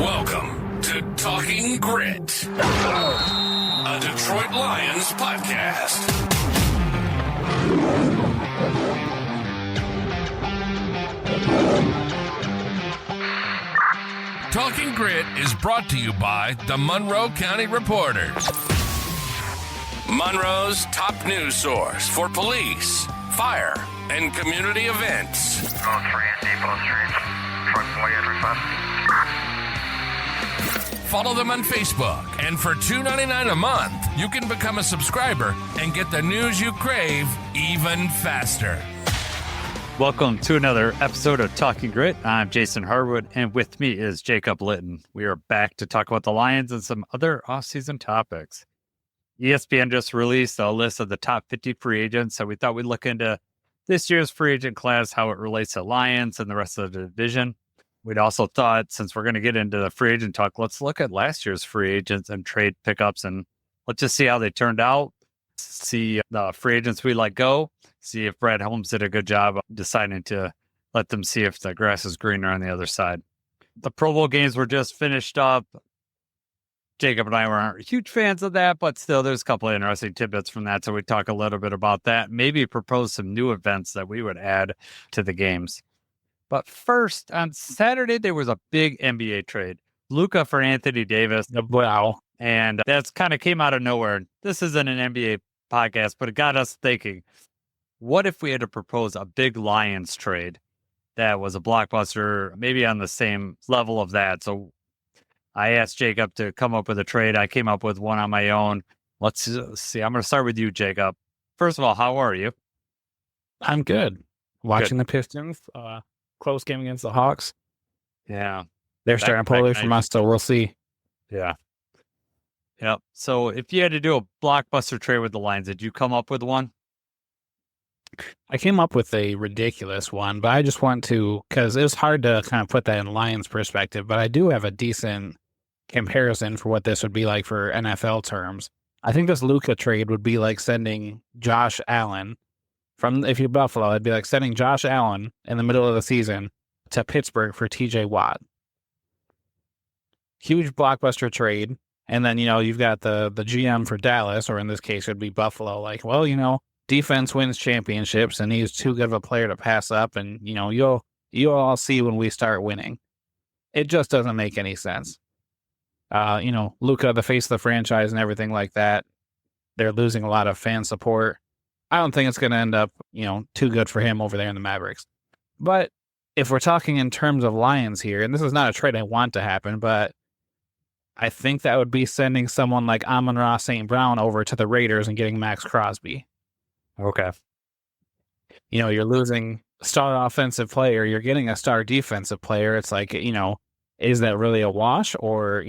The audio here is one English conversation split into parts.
Welcome to Talking Grit, a Detroit Lions podcast. Talking Grit is brought to you by the Monroe County Reporters, Monroe's top news source for police, fire, and community events. Truck boy Follow them on Facebook, and for $2.99 a month, you can become a subscriber and get the news you crave even faster. Welcome to another episode of Talking Grit. I'm Jason Harwood, and with me is Jacob Litton. We are back to talk about the Lions and some other offseason topics. ESPN just released a list of the top 50 free agents, so we thought we'd look into this year's free agent class, how it relates to Lions and the rest of the division. We'd also thought, since we're going to get into the free agent talk, let's look at last year's free agents and trade pickups, and let's just see how they turned out, see the free agents we let go, see if Brad Holmes did a good job of deciding to let them see if the grass is greener on the other side. The Pro Bowl games were just finished up. Jacob and I weren't huge fans of that, but still there's a couple of interesting tidbits from that, so we talk a little bit about that, maybe propose some new events that we would add to the games. But first, on Saturday, there was a big NBA trade. Luka for Anthony Davis. Wow. And that's kind of came out of nowhere. This isn't an NBA podcast, but it got us thinking, what if we had to propose a big Lions trade that was a blockbuster, maybe on the same level of that? So I asked Jacob to come up with a trade. I came up with one on my own. Let's see. I'm going to start with you, Jacob. First of all, how are you? I'm good. Watching the Pistons. Close game against the Hawks. Yeah. They're starting poorly from us, so we'll see. Yeah. Yep. So if you had to do a blockbuster trade with the Lions, did you come up with one? I came up with a ridiculous one, but I just want to, because it was hard to kind of put that in Lions perspective, but I do have a decent comparison for what this would be like for NFL terms. I think this Luka trade would be like sending Josh Allen if you're Buffalo, it'd be like sending Josh Allen in the middle of the season to Pittsburgh for TJ Watt. Huge blockbuster trade. And then, you've got the GM for Dallas, or in this case, it'd be Buffalo. Like, well, defense wins championships, and he's too good of a player to pass up. And, you'll all see when we start winning. It just doesn't make any sense. Luka, the face of the franchise and everything like that, they're losing a lot of fan support. I don't think it's going to end up, too good for him over there in the Mavericks. But if we're talking in terms of Lions here, and this is not a trade I want to happen, but I think that would be sending someone like Amon-Ra St. Brown over to the Raiders and getting Max Crosby. Okay. You're losing a star offensive player. You're getting a star defensive player. It's like, is that really a wash or,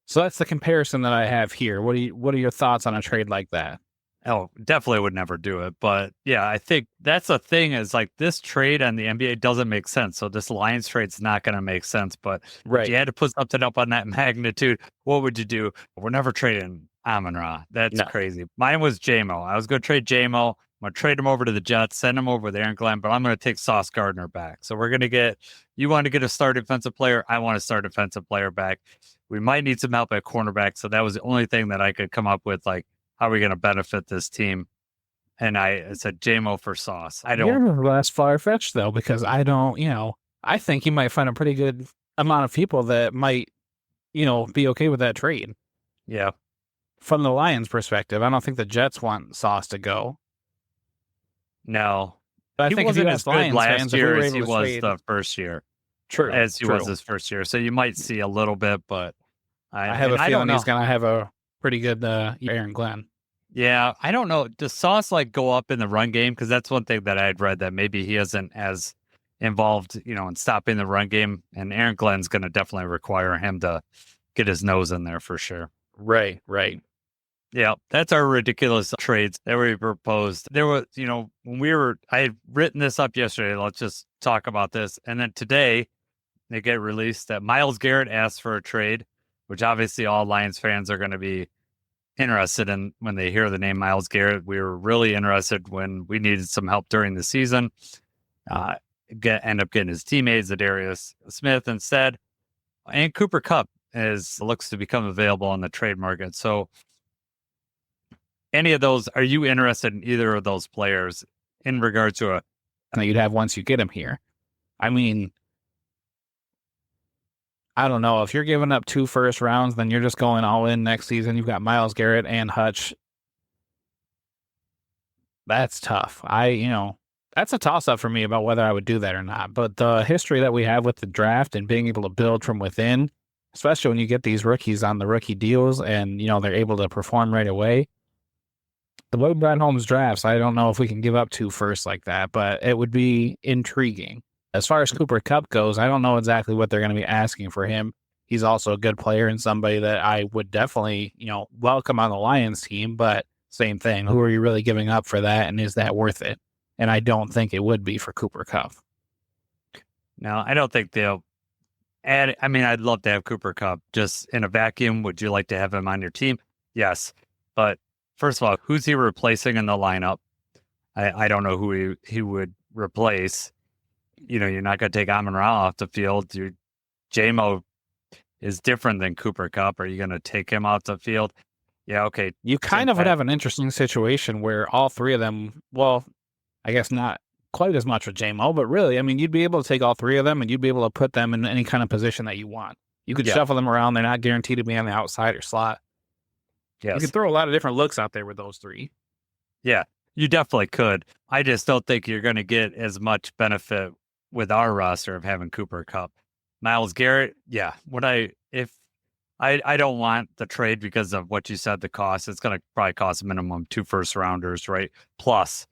So that's the comparison that I have here. What are your thoughts on a trade like that? Oh, definitely would never do it. But yeah, I think that's the thing is like this trade on the NBA doesn't make sense. So this Lions trade's not going to make sense. But if you had to put something up on that magnitude, what would you do? We're never trading Amon-Ra. That's crazy. Mine was J-Mo. I was going to trade J-Mo. I'm going to trade him over to the Jets, send him over with Aaron Glenn, but I'm going to take Sauce Gardner back. So we're going to you want to get a star defensive player. I want a star defensive player back. We might need some help at cornerback. So that was the only thing that I could come up with, like, how are we going to benefit this team? And I said J-Mo for Sauce. You're less far-fetched, though, because I don't, I think you might find a pretty good amount of people that might, be okay with that trade. Yeah. From the Lions' perspective, I don't think the Jets want Sauce to go. No. But I think wasn't if as good last year as he was the first year. True. As he was his first year. So you might see a little bit, but I have a feeling he's going to have a pretty good Aaron Glenn. Yeah, I don't know. Does Sauce go up in the run game? Because that's one thing that I had read, that maybe he isn't as involved, in stopping the run game. And Aaron Glenn's going to definitely require him to get his nose in there for sure. Right. Yeah, that's our ridiculous trades that we proposed. There was, I had written this up yesterday. Let's just talk about this. And then today they get released that Myles Garrett asked for a trade, which obviously all Lions fans are going to be interested in when they hear the name Myles Garrett. We were really interested when we needed some help during the season. End up getting his teammates, Zadarius Smith, instead. And Cooper Kupp looks to become available on the trade market. So any of those, are you interested in either of those players in regard to that you'd have once you get him here? I mean, I don't know. If you're giving up 2 first rounds, then you're just going all in next season. You've got Myles Garrett and Hutch. That's tough. That's a toss-up for me about whether I would do that or not. But the history that we have with the draft and being able to build from within, especially when you get these rookies on the rookie deals and, they're able to perform right away. The way Brad Holmes drafts, I don't know if we can give up 2 firsts like that, but it would be intriguing. As far as Cooper Kupp goes, I don't know exactly what they're going to be asking for him. He's also a good player and somebody that I would definitely, welcome on the Lions team, but same thing. Who are you really giving up for that, and is that worth it? And I don't think it would be for Cooper Kupp. No, I don't think they'll add. I mean, I'd love to have Cooper Kupp just in a vacuum. Would you like to have him on your team? Yes. But first of all, who's he replacing in the lineup? I don't know who he would replace. You're not going to take Amon-Ra off the field. J-Mo is different than Cooper Kupp. Are you going to take him off the field? Yeah, okay. You kind of would have an interesting situation where all 3 of them, well, I guess not quite as much with J-Mo, but really, I mean, you'd be able to take all 3 of them and you'd be able to put them in any kind of position that you want. You could shuffle them around. They're not guaranteed to be on the outside or slot. Yes. You could throw a lot of different looks out there with those 3. Yeah, you definitely could. I just don't think you're going to get as much benefit with our roster of having Cooper Kupp. Myles Garrett, yeah. I don't want the trade because of what you said, the cost. It's going to probably cost minimum 2 first rounders, right? Plus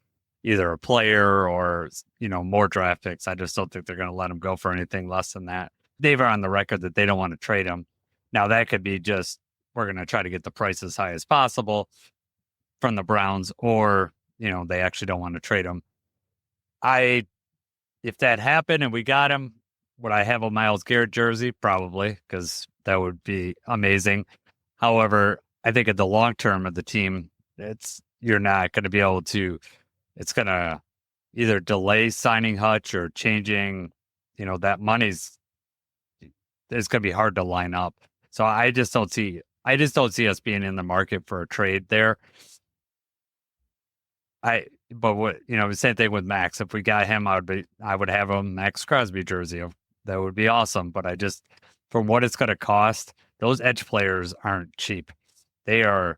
either a player or, more draft picks. I just don't think they're going to let him go for anything less than that. They've on the record that they don't want to trade him. Now that could be just, we're going to try to get the price as high as possible from the Browns, or, they actually don't want to trade him. If that happened and we got him, would I have a Myles Garrett jersey? Probably, because that would be amazing. However, I think at the long term of the team, you're not going to be able to. It's going to either delay signing Hutch or changing. That money's. It's going to be hard to line up. So I just don't see us being in the market for a trade there. The same thing with Max. If we got him, I would have a Max Crosby jersey. That would be awesome. But from what it's going to cost, those edge players aren't cheap. They are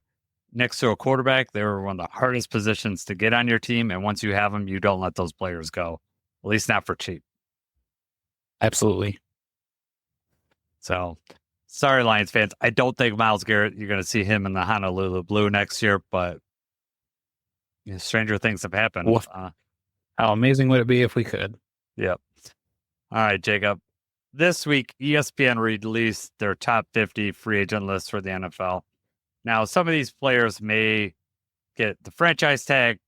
next to a quarterback. They're one of the hardest positions to get on your team. And once you have them, you don't let those players go, at least not for cheap. Absolutely. So sorry, Lions fans. I don't think Myles Garrett, you're going to see him in the Honolulu Blue next year, but stranger things have happened. How amazing would it be if we could? Yep. All right, Jacob. This week, ESPN released their top 50 free agent list for the NFL. Now, some of these players may get the franchise tag.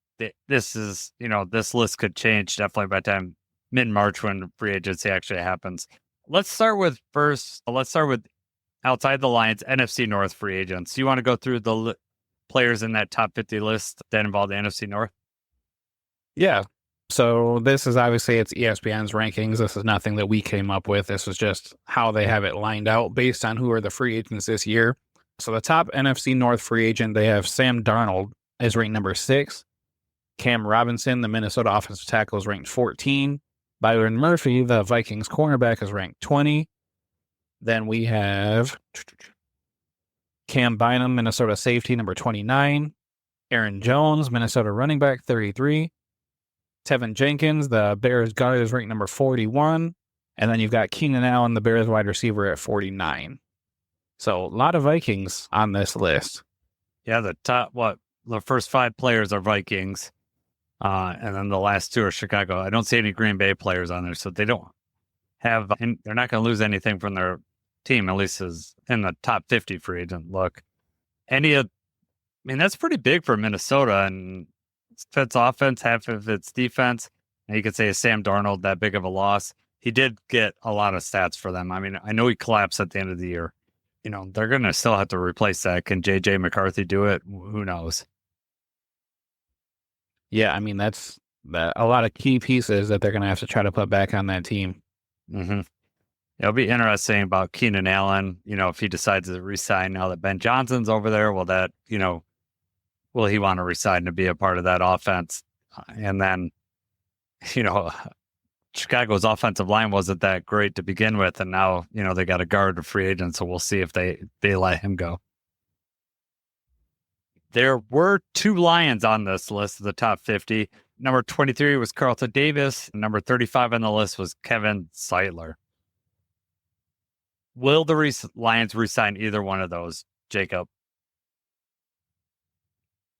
This list could change definitely by the time mid-March when free agency actually happens. Let's start with outside the Lions, NFC North free agents. You want to go through the players in that top 50 list that involve the NFC North? Yeah. So this is obviously it's ESPN's rankings. This is nothing that we came up with. This is just how they have it lined out based on who are the free agents this year. So the top NFC North free agent, they have Sam Darnold is ranked number 6. Cam Robinson, the Minnesota offensive tackle, is ranked 14. Byron Murphy, the Vikings cornerback, is ranked 20. Then we have Cam Bynum, Minnesota safety, number 29. Aaron Jones, Minnesota running back, 33. Tevin Jenkins, the Bears guard, is ranked number 41. And then you've got Keenan Allen, the Bears wide receiver, at 49. So a lot of Vikings on this list. Yeah, the first 5 players are Vikings. And then the last 2 are Chicago. I don't see any Green Bay players on there, so they don't have, and they're not going to lose anything from their team, at least as in the top 50 free agent look. That's pretty big for Minnesota, and it's offense, half of it's defense. And you could say Sam Darnold, that big of a loss. He did get a lot of stats for them. I know he collapsed at the end of the year. They're going to still have to replace that. Can J.J. McCarthy do it? Who knows? Yeah, that's a lot of key pieces that they're going to have to try to put back on that team. Mm-hmm. It'll be interesting about Keenan Allen, if he decides to resign now that Ben Johnson's over there, will he want to resign to be a part of that offense? And then, Chicago's offensive line wasn't that great to begin with, and now, they got a guard, a free agent, so we'll see if they let him go. There were 2 Lions on this list of the top 50. Number 23 was Carlton Davis. Number 35 on the list was Kevin Zeitler. Will the Lions resign either one of those, Jacob?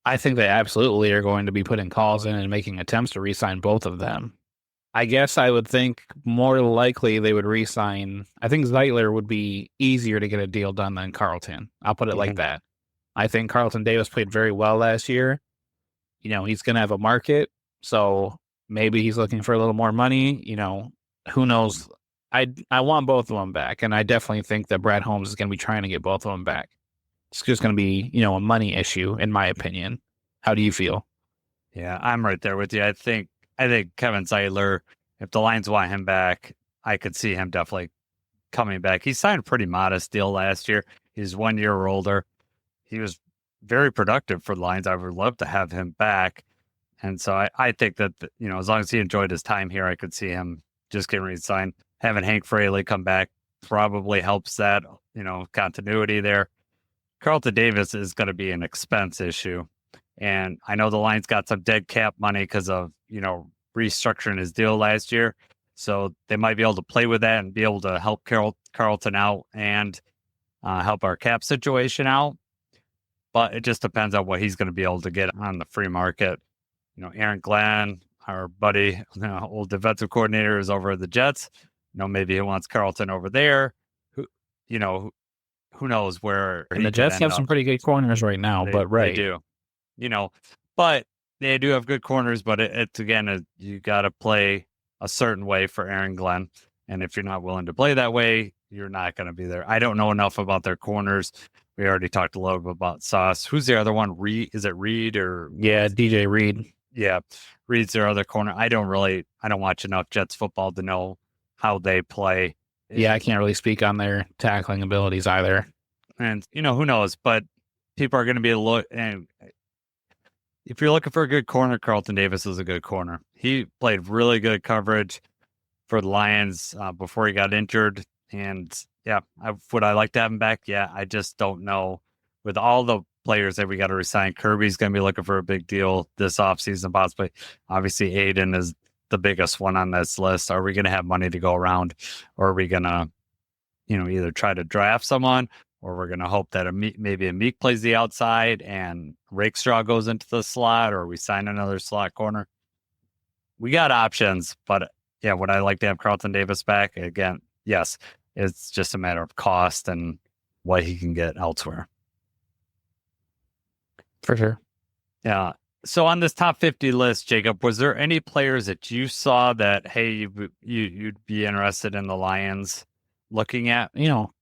I think they absolutely are going to be putting calls in and making attempts to re-sign both of them. I guess I would think more likely they would re-sign. I think Zeitler would be easier to get a deal done than Carlton. I'll put it like that. I think Carlton Davis played very well last year. He's going to have a market, so maybe he's looking for a little more money. Who knows? I want both of them back, and I definitely think that Brad Holmes is going to be trying to get both of them back. It's just going to be, a money issue, in my opinion. How do you feel? Yeah, I'm right there with you. I think Kevin Zeitler, if the Lions want him back, I could see him definitely coming back. He signed a pretty modest deal last year. He's 1 year older. He was very productive for the Lions. I would love to have him back. And so I think that, as long as he enjoyed his time here, I could see him just getting re-signed. Having Hank Fraley come back probably helps that, continuity there. Carlton Davis is going to be an expense issue. And I know the Lions got some dead cap money because of, restructuring his deal last year. So they might be able to play with that and be able to help Carlton out and help our cap situation out. But it just depends on what he's going to be able to get on the free market. Aaron Glenn, our buddy, old defensive coordinator, is over at the Jets. Maybe he wants Carlton over there. Who knows where? And the Jets have some pretty good corners right now, but they do. But they do have good corners. But it's again, you got to play a certain way for Aaron Glenn, and if you're not willing to play that way, you're not going to be there. I don't know enough about their corners. We already talked a little bit about Sauce. Who's the other one? Reed? Is it Reed or? Yeah, DJ Reed. Yeah, Reed's their other corner. I don't watch enough Jets football to know how they play. Yeah, I can't really speak on their tackling abilities either. And, who knows? But people are going to be and if you're looking for a good corner, Carlton Davis is a good corner. He played really good coverage for the Lions before he got injured. And, yeah, would I like to have him back? Yeah, I just don't know. With all the players that we got to resign, Kirby's going to be looking for a big deal this offseason, possibly. Obviously, Aiden is the biggest one on this list. Are we going to have money to go around, or are we going to, either try to draft someone, or we're going to hope that maybe a Meek plays the outside and Rakestraw goes into the slot, or we sign another slot corner? We got options, but yeah, would I like to have Carlton Davis back? Again, yes. It's just a matter of cost and what he can get elsewhere. For sure. Yeah. So on this top 50 list, Jacob, was there any players that you saw that, hey, you'd be interested in the Lions looking at?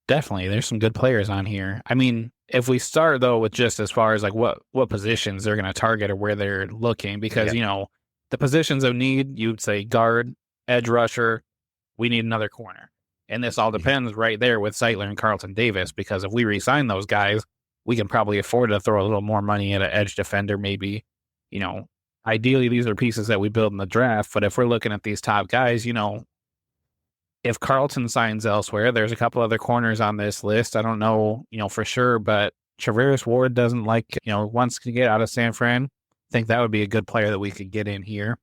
Definitely. There's some good players on here. I mean, if we start, though, with just as far as like what positions they're going to target or where they're looking, because, the positions of need, you'd say guard, edge rusher, we need another corner. And this all depends right there with Zeitler and Carlton Davis, because if we re-sign those guys, we can probably afford to throw a little more money at an edge defender, maybe. Ideally, these are pieces that we build in the draft. But if we're looking at these top guys, if Carlton signs elsewhere, there's a couple other corners on this list. I don't know, for sure, but Travaris Ward doesn't wants to get out of San Fran. I think that would be a good player that we could get in here.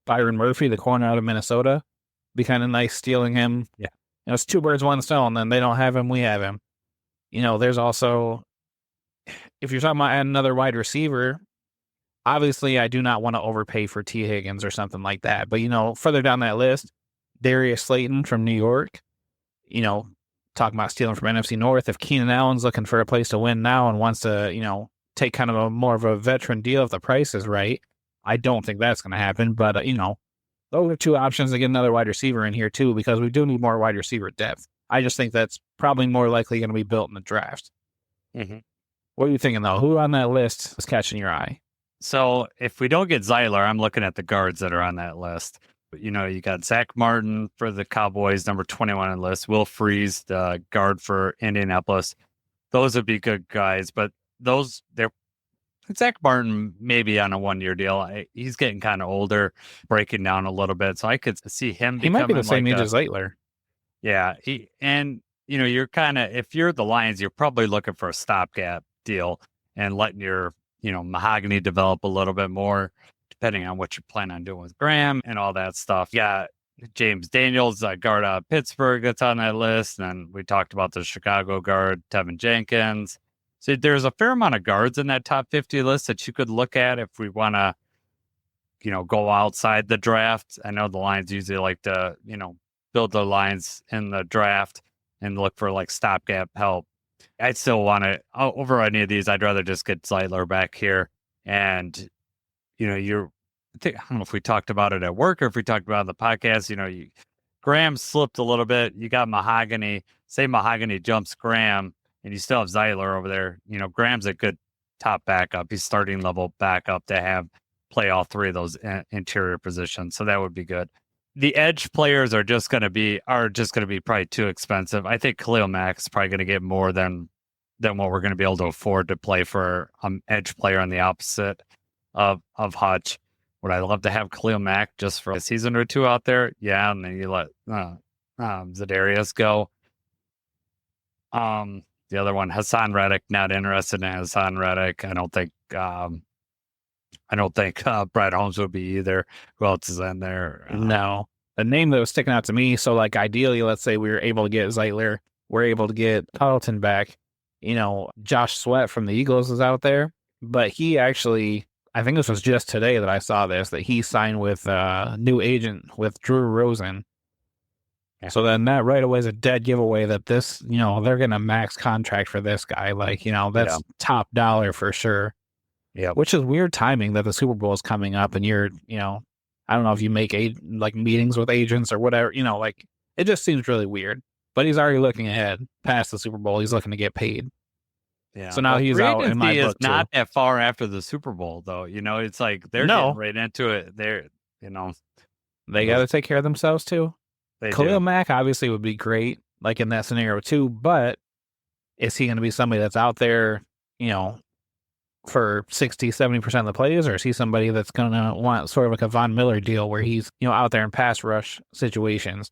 Byron Murphy, the corner out of Minnesota, be kind of nice stealing him. Yeah. It's 2 birds, 1 stone. Then they don't have him, we have him. There's also, if you're talking about adding another wide receiver, obviously I do not want to overpay for T. Higgins or something like that. But, further down that list, Darius Slayton from New York, talking about stealing from NFC North. If Keenan Allen's looking for a place to win now and wants to, take kind of more of a veteran deal if the price is right, I don't think that's going to happen. But, those are 2 options to get another wide receiver in here, too, because we do need more wide receiver depth. I just think that's probably more likely going to be built in the draft. Mm-hmm. What are you thinking, though? Who on that list is catching your eye? So if we don't get Zeitler, I'm looking at the guards that are on that list. You know, you got Zach Martin for the Cowboys, number 21 on the list. Will Freeze, the guard for Indianapolis. Those would be good guys, but they're Zach Martin maybe on a 1-year deal. He's getting kind of older, breaking down a little bit, so I could see him. He might be the becoming same age as Zeitler. Yeah, you know, you're kind of, if you're the Lions, you're probably looking for a stopgap deal and letting your, you know, Mahogany develop a little bit more, depending on what you plan on doing with Graham and all that stuff. You got James Daniels, guard out of Pittsburgh, that's on that list. And we talked about the Chicago guard, Tevin Jenkins. So there's a fair amount of guards in that top 50 list that you could look at if we want to, you know, go outside the draft. I know the Lions usually like to, you know, build the lines in the draft and look for like stopgap help. I'd still want to, over any of these, I'd rather just get Zeitler back here. And, you know, I don't know if we talked about it at work or if we talked about it on the podcast, you know, Graham slipped a little bit. You got Mahogany, say Mahogany jumps Graham and you still have Zeitler over there. You know, Graham's a good top backup. He's starting level backup to have play all three of those interior positions. So that would be good. The edge players are just going to be probably too expensive. I think Khalil Mack is probably going to get more than what we're going to be able to afford to play for an edge player on the opposite of Hutch. Would I love to have Khalil Mack just for a season or two out there? Yeah, and then you let Za'Darius go. The other one, Hassan Reddick, not interested in Hassan Reddick. I don't think Brad Holmes would be either. Who else is in there? No. The name that was sticking out to me, so like ideally, let's say we were able to get Zeitler, we're able to get Carlton back. You know, Josh Sweat from the Eagles is out there, but he actually, I think this was just today that I saw this, that he signed with a new agent with Drew Rosen. Yeah. So then that right away is a dead giveaway that this, you know, they're going to max contract for this guy. Like, you know, that's top dollar for sure. Yeah, which is weird timing that the Super Bowl is coming up and you're, you know, I don't know if you make like meetings with agents or whatever, you know, like it just seems really weird. But he's already looking ahead past the Super Bowl. He's looking to get paid. Yeah. So now he's out in my book. Is not that far after the Super Bowl, though. You know, it's like they're getting right into it. They're, you know, they got to take care of themselves too. Khalil Mack obviously would be great, like in that scenario too. But is he going to be somebody that's out there, you know, for 60-70% of the plays, or is he somebody that's going to want sort of like a Von Miller deal where he's, you know, out there in pass rush situations?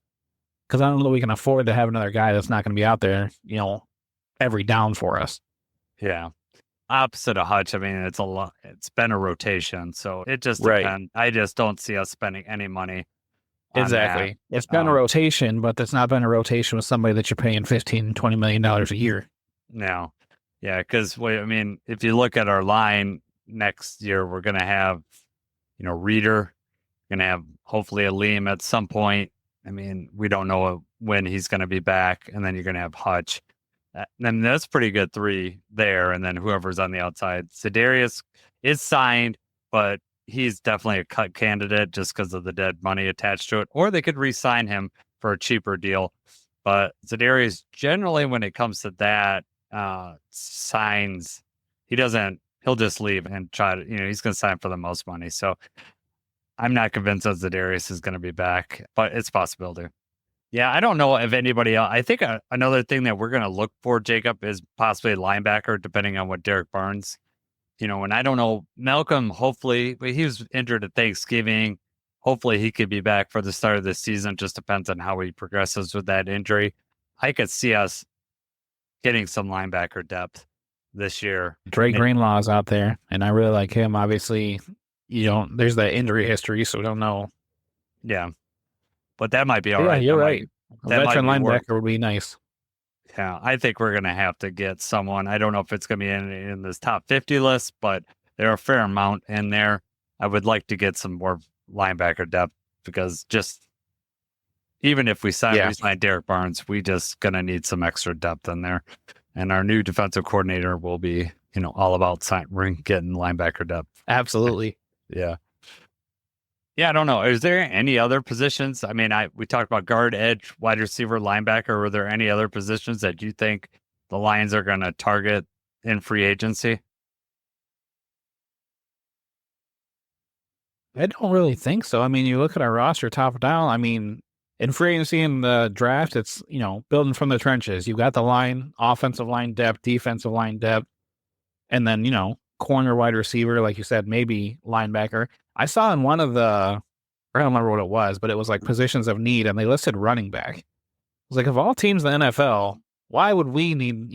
Because I don't know that we can afford to have another guy that's not going to be out there, you know, every down for us. Yeah. Opposite of Hutch, I mean, it's a lot. It's been a rotation, so it just depends. I just don't see us spending any money. Exactly. It's been a rotation, but it's not been a rotation with somebody that you're paying $15-20 million a year. No. Yeah, because, I mean, if you look at our line next year, we're going to have, you know, Reader, going to have hopefully a Liam at some point. I mean, we don't know when he's going to be back, and then you're going to have Hutch. And that's pretty good three there, and then whoever's on the outside. Za'Darius is signed, but he's definitely a cut candidate just because of the dead money attached to it. Or they could re-sign him for a cheaper deal. But Za'Darius, generally, when it comes to that, signs, he'll just leave and try to, you know, he's going to sign for the most money. So I'm not convinced that Za'Darius is going to be back, but it's a possibility. Yeah, I don't know if anybody else. I think another thing that we're going to look for, Jacob, is possibly a linebacker, depending on what Derek Barnes, you know, and I don't know, Malcolm, hopefully, but he was injured at Thanksgiving. Hopefully he could be back for the start of the season. Just depends on how he progresses with that injury. I could see us getting some linebacker depth this year. Drake Greenlaw's out there, and I really like him. Obviously, there's that injury history, so we don't know. Yeah. But that might be all right. Yeah, you're right. A veteran linebacker would be nice. Yeah, I think we're going to have to get someone. I don't know if it's going to be in this top 50 list, but there are a fair amount in there. I would like to get some more linebacker depth because just even if we sign Derek Barnes, we just going to need some extra depth in there. And our new defensive coordinator will be, you know, all about getting linebacker depth. Absolutely. Yeah. Yeah, I don't know. Is there any other positions? I mean, we talked about guard, edge, wide receiver, linebacker. Were there any other positions that you think the Lions are going to target in free agency? I don't really think so. I mean, you look at our roster top down. I mean, in free agency and the draft, it's, building from the trenches. You've got the line, offensive line depth, defensive line depth, and then, corner, wide receiver, like you said, maybe linebacker. I saw in one of I don't remember what it was, but it was like positions of need, and they listed running back. I was like, of all teams in the NFL, why would we need,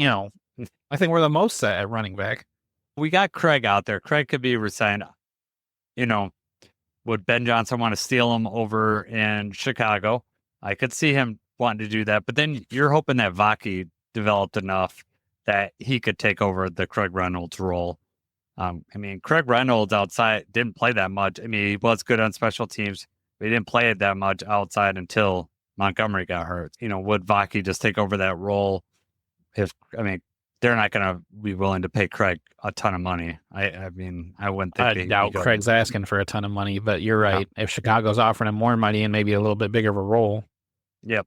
I think we're the most set at running back. We got Craig out there. Craig could be resigned. Would Ben Johnson want to steal him over in Chicago? I could see him wanting to do that. But then you're hoping that Vaki developed enough that he could take over the Craig Reynolds role. Craig Reynolds outside didn't play that much. He was good on special teams, but he didn't play it that much outside until Montgomery got hurt. Would Vaki just take over that role? They're not going to be willing to pay Craig a ton of money. I wouldn't think. I doubt Craig's asking for a ton of money, but you're right. Yeah. If Chicago's offering him more money and maybe a little bit bigger of a role,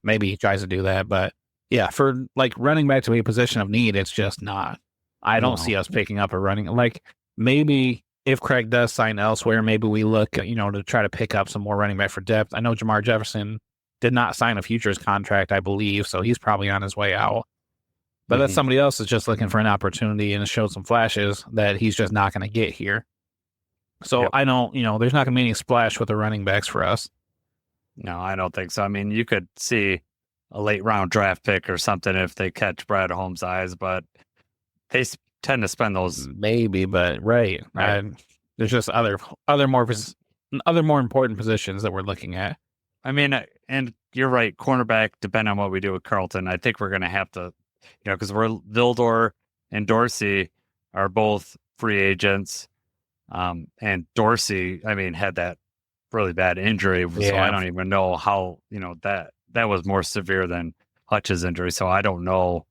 maybe he tries to do that. But yeah, for like running back to be a position of need, it's just not. I don't see us picking up a running. Like maybe if Craig does sign elsewhere, maybe we look, to try to pick up some more running back for depth. I know Jamar Jefferson did not sign a futures contract, I believe, so he's probably on his way out. But that's somebody else that's just looking for an opportunity and showed some flashes that he's just not going to get here. So I don't, there's not going to be any splash with the running backs for us. No, I don't think so. You could see a late round draft pick or something if they catch Brad Holmes' eyes, but they tend to spend those. Maybe, but right. There's just other more important positions that we're looking at. And you're right. Cornerback, depending on what we do with Carlton, I think we're going to have to. Because Vildor and Dorsey are both free agents. And Dorsey, had that really bad injury. So I don't even know how, that was more severe than Hutch's injury. So I don't know,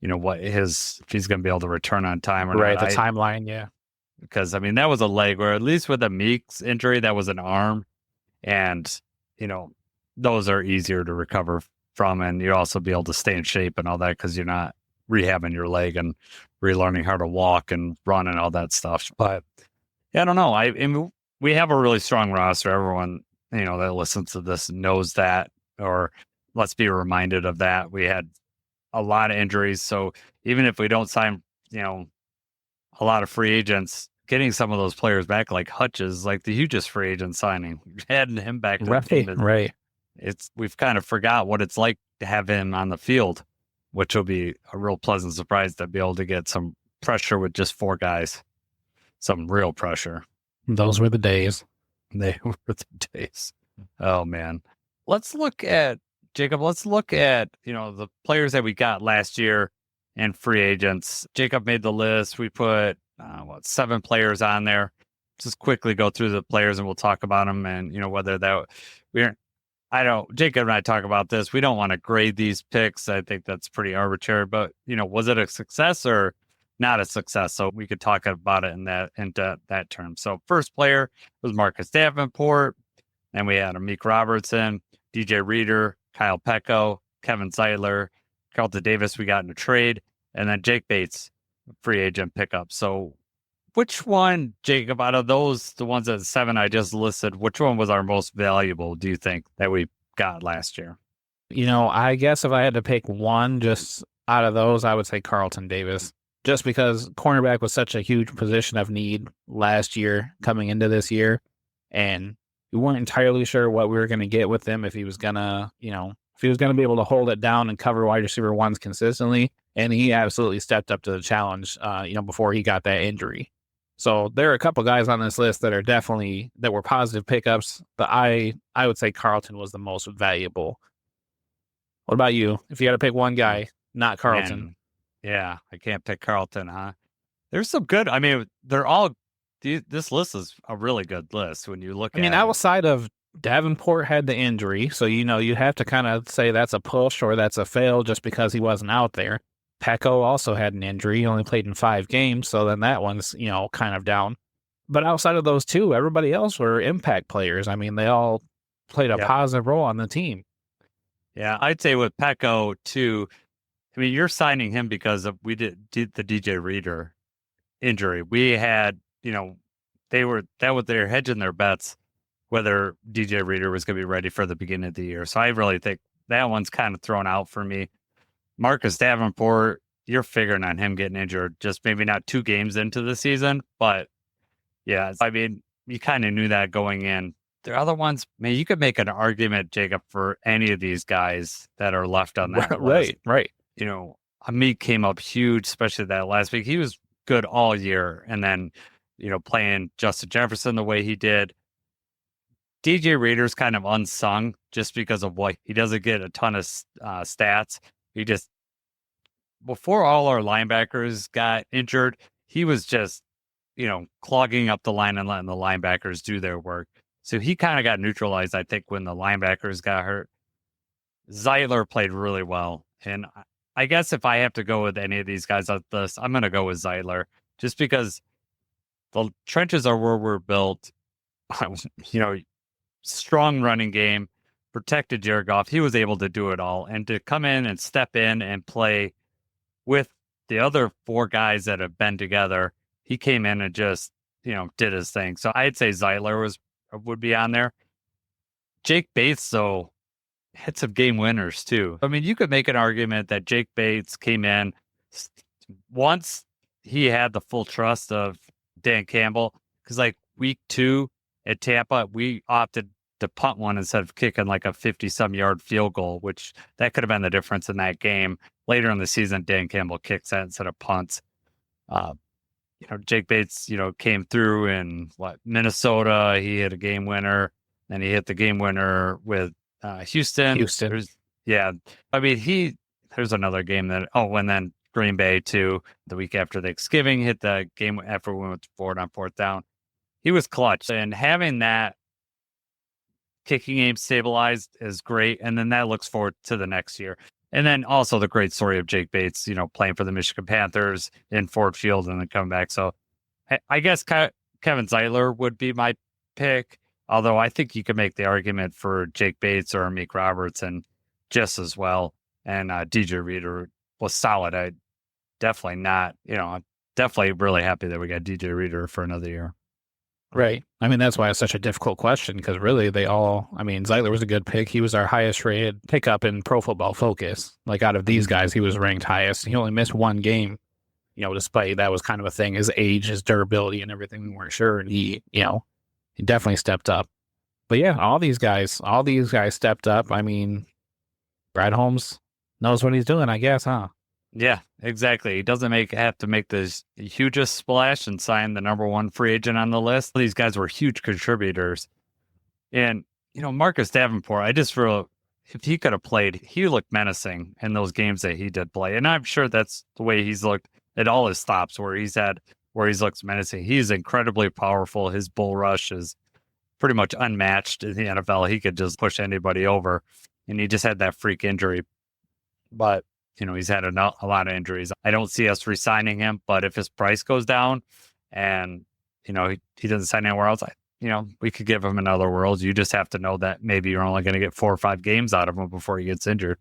if he's going to be able to return on time or not. Right, the timeline, yeah. Because, that was a leg, where at least with a Meeks injury, that was an arm. And, those are easier to recover from, and you also be able to stay in shape and all that because you're not rehabbing your leg and relearning how to walk and run and all that stuff. But I don't know. We have a really strong roster. Everyone, that listens to this knows that, or let's be reminded of that. We had a lot of injuries. So even if we don't sign, a lot of free agents, getting some of those players back, like Hutch is like the hugest free agent signing. Adding him back to the team right. We've kind of forgot what it's like to have him on the field, which will be a real pleasant surprise to be able to get some pressure with just 4 guys, some real pressure. Those were the days. They were the days. Oh man. Let's look at Jacob. Let's look at, the players that we got last year and free agents. Jacob made the list. We put 7 players on there. Just quickly go through the players and we'll talk about them and, whether Jacob and I talk about this. We don't want to grade these picks. I think that's pretty arbitrary, but was it a success or not a success? So we could talk about it in that term. So first player was Marcus Davenport. Then we had Amik Robertson, DJ Reader, Kyle Pecco, Kevin Zeitler, Carlton Davis. We got in a trade, and then Jake Bates, free agent pickup. So which one, Jacob, out of those, the ones at 7 I just listed, which one was our most valuable, do you think, that we got last year? I guess if I had to pick one just out of those, I would say Carlton Davis, just because cornerback was such a huge position of need last year coming into this year. And we weren't entirely sure what we were going to get with him, if he was going to, if he was going to be able to hold it down and cover wide receiver ones consistently. And he absolutely stepped up to the challenge, before he got that injury. So there are a couple guys on this list that were positive pickups, but I would say Carlton was the most valuable. What about you? If you got to pick one guy, not Carlton. Yeah, I can't pick Carlton, huh? There's some good. This list is a really good list when you look at it. Outside of Davenport had the injury, so you have to kind of say that's a push or that's a fail just because he wasn't out there. Pecco also had an injury. He only played in 5 games, so then that one's, kind of down. But outside of those 2, everybody else were impact players. They all played a positive role on the team. Yeah, I'd say with Pecco, too, you're signing him because we did the DJ Reader injury. We had, they were hedging their bets whether DJ Reader was going to be ready for the beginning of the year. So I really think that one's kind of thrown out for me. Marcus Davenport, you're figuring on him getting injured, just maybe not 2 games into the season, but yeah, I mean, you kind of knew that going in. There are other ones, man, you could make an argument, Jacob, for any of these guys that are left on that list. Right. You know, Amit came up huge, especially that last week. He was good all year. And then, you know, playing Justin Jefferson the way he did. DJ Reader's kind of unsung just because of what he doesn't get a ton of stats. He just, before all our linebackers got injured, he was just, you know, clogging up the line and letting the linebackers do their work. So he kind of got neutralized, I think, when the linebackers got hurt. Zeitler played really well. And I guess if I have to go with any of these guys on this, I'm going to go with Zeitler just because the trenches are where we're built. You know, strong running game, protected Jared Goff. He was able to do it all. And to come in and step in and play with the other 4 guys that have been together, he came in and just, you know, did his thing. So I'd say Zeitler would be on there. Jake Bates, though, had some game winners, too. I mean, you could make an argument that Jake Bates came in once he had the full trust of Dan Campbell, because like week 2 at Tampa, we opted to punt one instead of kicking like a 50-some yard field goal, which that could have been the difference in that game. Later in the season, Dan Campbell kicks that instead of punts. You know, Jake Bates, you know, came through in Minnesota. He hit a game winner. Then he hit the game winner with Houston. Yeah. I mean, there's another game that, and then Green Bay too, the week after Thanksgiving, hit the game after we went forward on 4th down. He was clutch. And having that kicking game stabilized is great. And then that looks forward to the next year. And then also the great story of Jake Bates, you know, playing for the Michigan Panthers in Ford Field and then coming back. So I guess Kevin Zeitler would be my pick, although I think you could make the argument for Jake Bates or Meek Robertson just as well. And DJ Reader was solid. I definitely not, you know, I'm definitely really happy that we got DJ Reader for another year. Right. I mean, that's why it's such a difficult question, because really Zeitler was a good pick. He was our highest rated pickup in Pro Football Focus. Like out of these guys, he was ranked highest. He only missed 1 game, you know, despite that was kind of a thing, his age, his durability and everything. We weren't sure. And he definitely stepped up. But yeah, all these guys stepped up. I mean, Brad Holmes knows what he's doing, I guess, huh? Yeah, exactly. He doesn't have to make the hugest splash and sign the number 1 free agent on the list. These guys were huge contributors. And, you know, Marcus Davenport, I just feel if he could have played, he looked menacing in those games that he did play. And I'm sure that's the way he's looked at all his stops where he's looked menacing. He's incredibly powerful. His bull rush is pretty much unmatched in the NFL. He could just push anybody over. And he just had that freak injury. But you know, he's had a lot of injuries. I don't see us re-signing him, but if his price goes down and, you know, he doesn't sign anywhere else, we could give him another world. You just have to know that maybe you're only going to get 4 or 5 games out of him before he gets injured.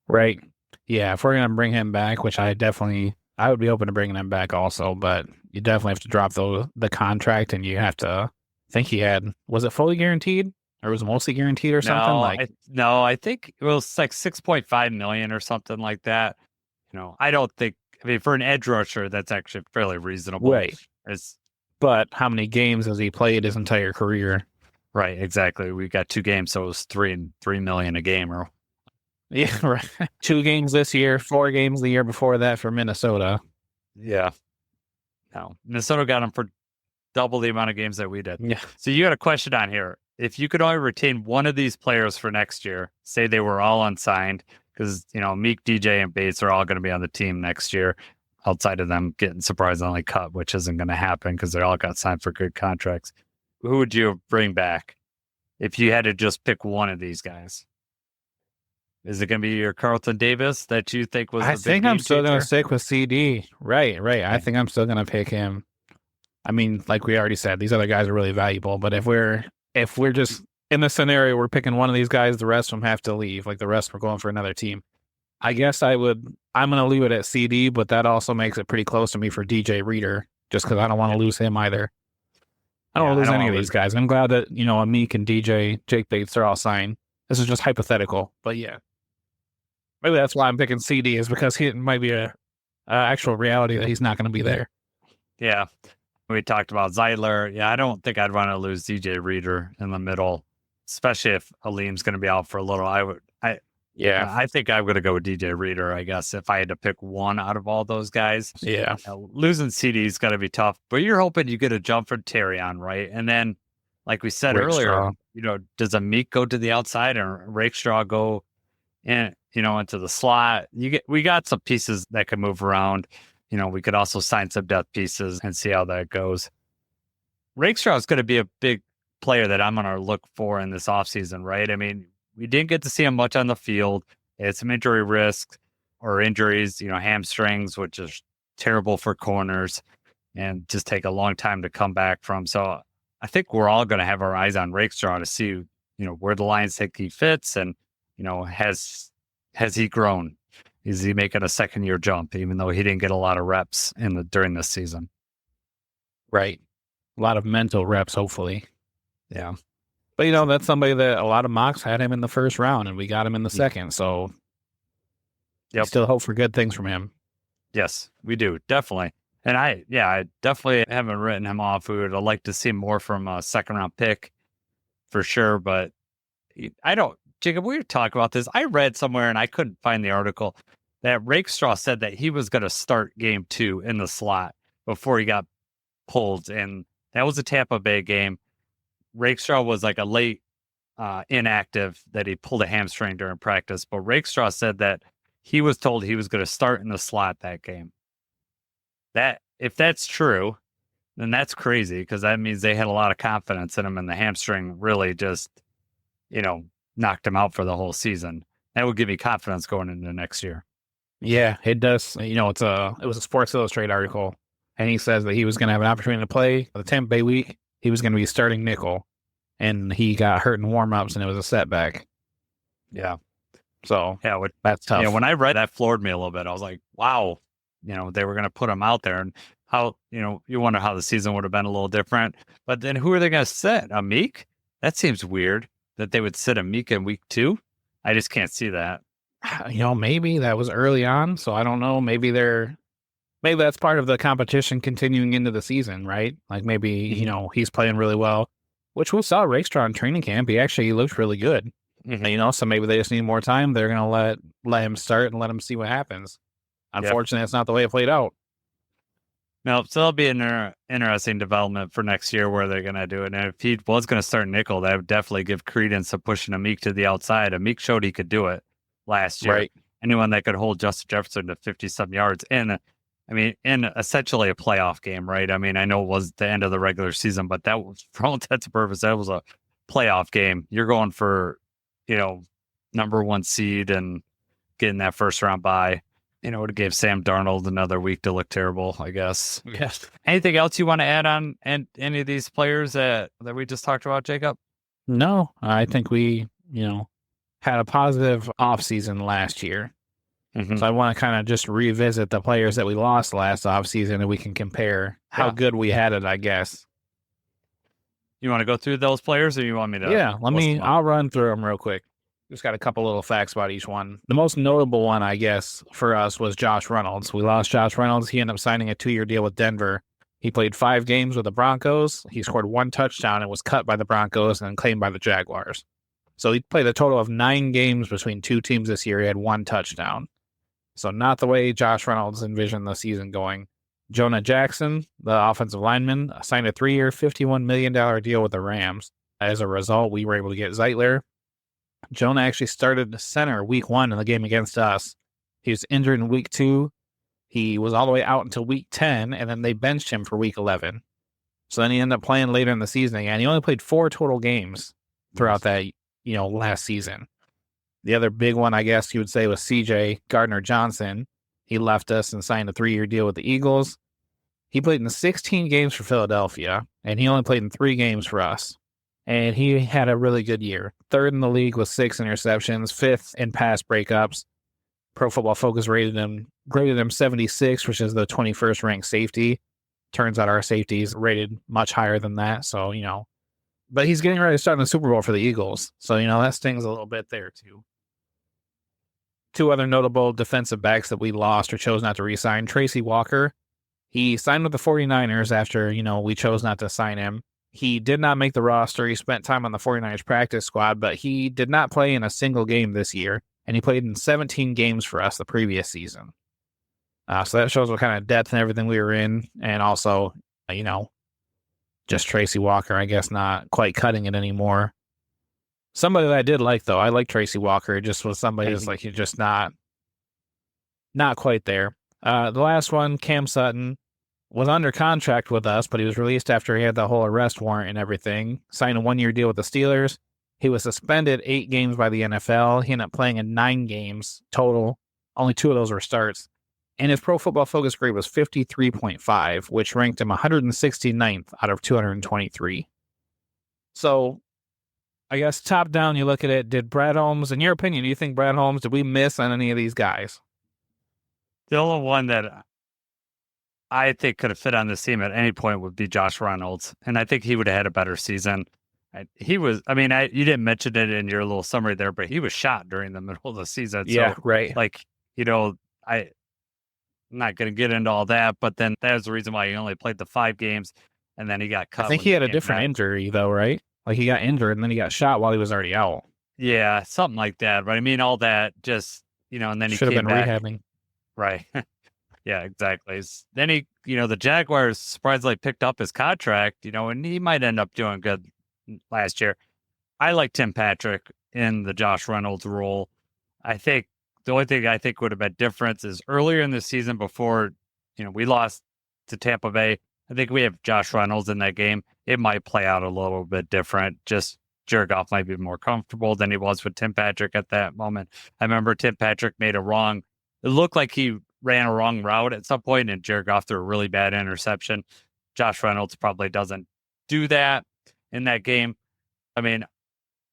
Right. Yeah. If we're going to bring him back, which I would be open to bringing him back also, but you definitely have to drop the contract, and you have to, was it fully guaranteed? Or was it mostly guaranteed or something? I think it was like $6.5 million or something like that. You know, I don't think. I mean, for an edge rusher, that's actually fairly reasonable. Right. But how many games has he played his entire career? Right. Exactly. We got 2 games, so it was $3 million a game. Yeah. Right. 2 games this year, 4 games the year before that for Minnesota. Yeah. No, Minnesota got him for double the amount of games that we did. Yeah. So you got a question on here. If you could only retain one of these players for next year, say they were all unsigned, because, you know, Meek, DJ, and Bates are all going to be on the team next year, outside of them getting surprisingly cut, which isn't going to happen because they all got signed for good contracts. Who would you bring back if you had to just pick one of these guys? Is it going to be your Carlton Davis that you think was the big I think I'm still going to stick with CD. Right. Okay. I think I'm still going to pick him. I mean, like we already said, these other guys are really valuable, but if we're just in the scenario we're picking one of these guys, the rest of them have to leave. Like the rest, we're going for another team. I guess I'm going to leave it at CD, but that also makes it pretty close to me for DJ Reader, just because I don't want to lose him either. I don't Yeah, want to lose I don't any of wanna these guys. I'm glad that, Amik and DJ, Jake Bates are all signed. This is just hypothetical, but yeah. Maybe that's why I'm picking CD, is because it might be a actual reality that he's not going to be there. Yeah. We talked about Zeitler. Yeah, I don't think I'd want to lose DJ Reader in the middle, especially if Aleem's going to be out for a little. I think I'm going to go with DJ Reader, I guess, if I had to pick one out of all those guys. Yeah. Losing CD is going to be tough, but you're hoping you get a jump from Terrion, right? And then, like we said earlier, does Amik go to the outside and Rakestraw go in, into the slot? We got some pieces that can move around. We could also sign some depth pieces and see how that goes. Rakestraw is going to be a big player that I'm going to look for in this offseason, right? I mean, we didn't get to see him much on the field. He had some injury risk or injuries, hamstrings, which is terrible for corners and just take a long time to come back from. So I think we're all going to have our eyes on Rakestraw to see, where the Lions think he fits and, has he grown? Is he making a second-year jump, even though he didn't get a lot of reps during this season? Right. A lot of mental reps, hopefully. Yeah. But, that's somebody that a lot of mocks had him in the first round, and we got him in the second. So we still hope for good things from him. Yes, we do. Definitely. And I definitely haven't written him off. We would like to see more from a second-round pick for sure. But Jacob, we were talking about this. I read somewhere, and I couldn't find the article, that Rakestraw said that he was going to start game 2 in the slot before he got pulled. And that was a Tampa Bay game. Rakestraw was like a late inactive, that he pulled a hamstring during practice. But Rakestraw said that he was told he was going to start in the slot that game. If that's true, then that's crazy, because that means they had a lot of confidence in him, and the hamstring really just, knocked him out for the whole season. That would give me confidence going into next year. Yeah, it does. It was a Sports Illustrated article, and he says that he was going to have an opportunity to play the Tampa Bay week. He was going to be starting nickel, and he got hurt in warm-ups, and it was a setback. Yeah. So yeah, that's tough. Yeah, when I read that, floored me a little bit. I was like, wow, they were going to put him out there, and how, you wonder how the season would have been a little different. But then who are they going to sit? Amik? That seems weird that they would sit Amik in week 2. I just can't see that. Maybe that was early on, so I don't know. Maybe that's part of the competition continuing into the season, right? Like maybe, he's playing really well, which we saw Rakestraw in training camp. He looked really good. So maybe they just need more time. They're going to let him start and let him see what happens. Unfortunately, that's not the way it played out. No, so that'll be an interesting development for next year where they're going to do it. And if he was going to start nickel, that would definitely give credence to pushing Amik to the outside. Amik showed he could do it last year. Right. Anyone that could hold Justin Jefferson to 50-some yards in essentially a playoff game, right? I mean, I know it was the end of the regular season, but that was, for all intents and purposes, that was a playoff game. You're going for, number 1 seed and getting that first round bye. It would have gave Sam Darnold another week to look terrible, I guess. Yes. Anything else you want to add on and any of these players that we just talked about, Jacob? No, I think we, had a positive offseason last year. Mm-hmm. So I want to kind of just revisit the players that we lost last offseason, and we can compare how good we had it, I guess. You want to go through those players, or you want me to? Yeah, I'll run through them real quick. Just got a couple little facts about each one. The most notable one, I guess, for us was Josh Reynolds. We lost Josh Reynolds. He ended up signing a 2-year deal with Denver. He played 5 games with the Broncos. He scored 1 touchdown and was cut by the Broncos and then claimed by the Jaguars. So he played a total of 9 games between 2 teams this year. He had 1 touchdown. So not the way Josh Reynolds envisioned the season going. Jonah Jackson, the offensive lineman, signed a 3-year, $51 million deal with the Rams. As a result, we were able to get Zeitler. Jonah actually started center week 1 in the game against us. He was injured in week 2. He was all the way out until week 10, and then they benched him for week 11. So then he ended up playing later in the season, and he only played 4 total games throughout that, last season. The other big one, I guess you would say, was CJ Gardner-Johnson. He left us and signed a 3-year deal with the Eagles. He played in 16 games for Philadelphia, and he only played in 3 games for us. And he had a really good year. 3rd in the league with 6 interceptions, 5th in pass breakups. Pro Football Focus graded him 76, which is the 21st ranked safety. turns out our safety is rated much higher than that. So, but he's getting ready to start in the Super Bowl for the Eagles. So, that stings a little bit there too. Two other notable defensive backs that we lost or chose not to re-sign. Tracy Walker, he signed with the 49ers after, we chose not to sign him. He did not make the roster. He spent time on the 49ers practice squad, but he did not play in a single game this year, and he played in 17 games for us the previous season. So that shows what kind of depth and everything we were in, and also, just Tracy Walker, I guess, not quite cutting it anymore. Somebody that I did like, though, I like Tracy Walker. It just was somebody that's like, he's just not quite there. The last one, Cam Sutton, was under contract with us, but he was released after he had the whole arrest warrant and everything. Signed a 1-year deal with the Steelers. He was suspended 8 games by the NFL. He ended up playing in 9 games total. Only 2 of those were starts. And his Pro Football Focus grade was 53.5, which ranked him 169th out of 223. So, I guess top down, you look at it, did Brad Holmes, in your opinion, do you think Brad Holmes, did we miss on any of these guys? The only one that I think could have fit on this team at any point would be Josh Reynolds. And I think he would have had a better season. You didn't mention it in your little summary there, but he was shot during the middle of the season. Yeah, so, right. I'm not going to get into all that, but then that was the reason why he only played the 5 games and then he got cut. I think he had a different injury though, right? Like he got injured and then he got shot while he was already out. Yeah, something like that. But all that just, and then he should have been back. rehabbing. Right. Yeah, exactly. Then he, the Jaguars surprisingly picked up his contract, and he might end up doing good last year. I like Tim Patrick in the Josh Reynolds role. I think the only thing I think would have been different is earlier in the season before, we lost to Tampa Bay. I think we have Josh Reynolds in that game. It might play out a little bit different. Just Jared Goff might be more comfortable than he was with Tim Patrick at that moment. I remember Tim Patrick it looked like he ran a wrong route at some point, and Jared Goff threw a really bad interception. Josh Reynolds probably doesn't do that in that game.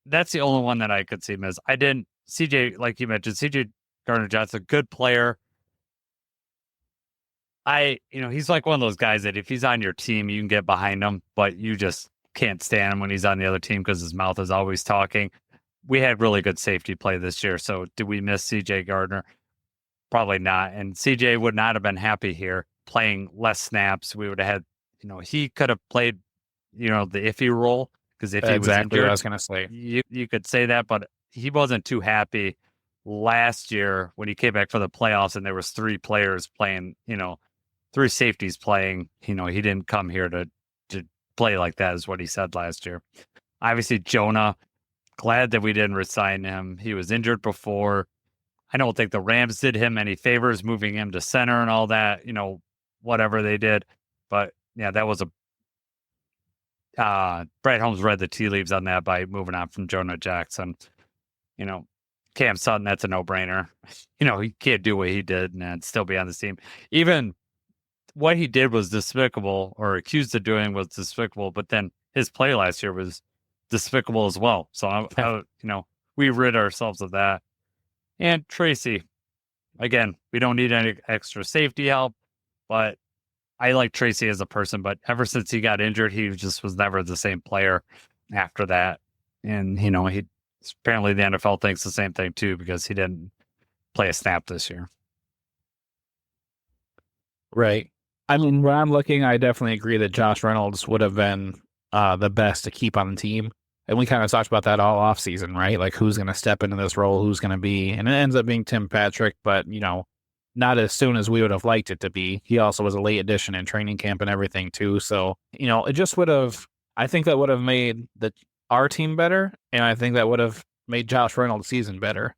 That's the only one that I could see him as. CJ, like you mentioned, CJ Gardner-Johnson, good player. He's like one of those guys that if he's on your team, you can get behind him, but you just can't stand him when he's on the other team because his mouth is always talking. We had really good safety play this year, so did we miss CJ Gardner? Probably not. And CJ would not have been happy here playing less snaps. We would have had, he could have played, the iffy role because if he was injured, what I was going to say. You could say that, but he wasn't too happy last year when he came back for the playoffs and there was 3 players playing, 3 safeties playing. He didn't come here to play like that is what he said last year. Obviously, Jonah, glad that we didn't resign him. He was injured before. I don't think the Rams did him any favors moving him to center and all that, whatever they did. But yeah, that was Brad Holmes read the tea leaves on that by moving on from Jonah Jackson. Cam Sutton, that's a no-brainer. He can't do what he did and still be on the team. Even what he did was despicable, or accused of doing was despicable, but then his play last year was despicable as well. So, we rid ourselves of that. And Tracy, again, we don't need any extra safety help, but I like Tracy as a person. But ever since he got injured, he just was never the same player after that. And, he apparently the NFL thinks the same thing too, because he didn't play a snap this year. Right. When I'm looking, I definitely agree that Josh Reynolds would have been the best to keep on the team. And we kind of talked about that all offseason, right? Like who's going to step into this role, who's going to be, and it ends up being Tim Patrick, but, not as soon as we would have liked it to be. He also was a late addition in training camp and everything too. So, it just would have, I think that would have made our team better. And I think that would have made Josh Reynolds' season better.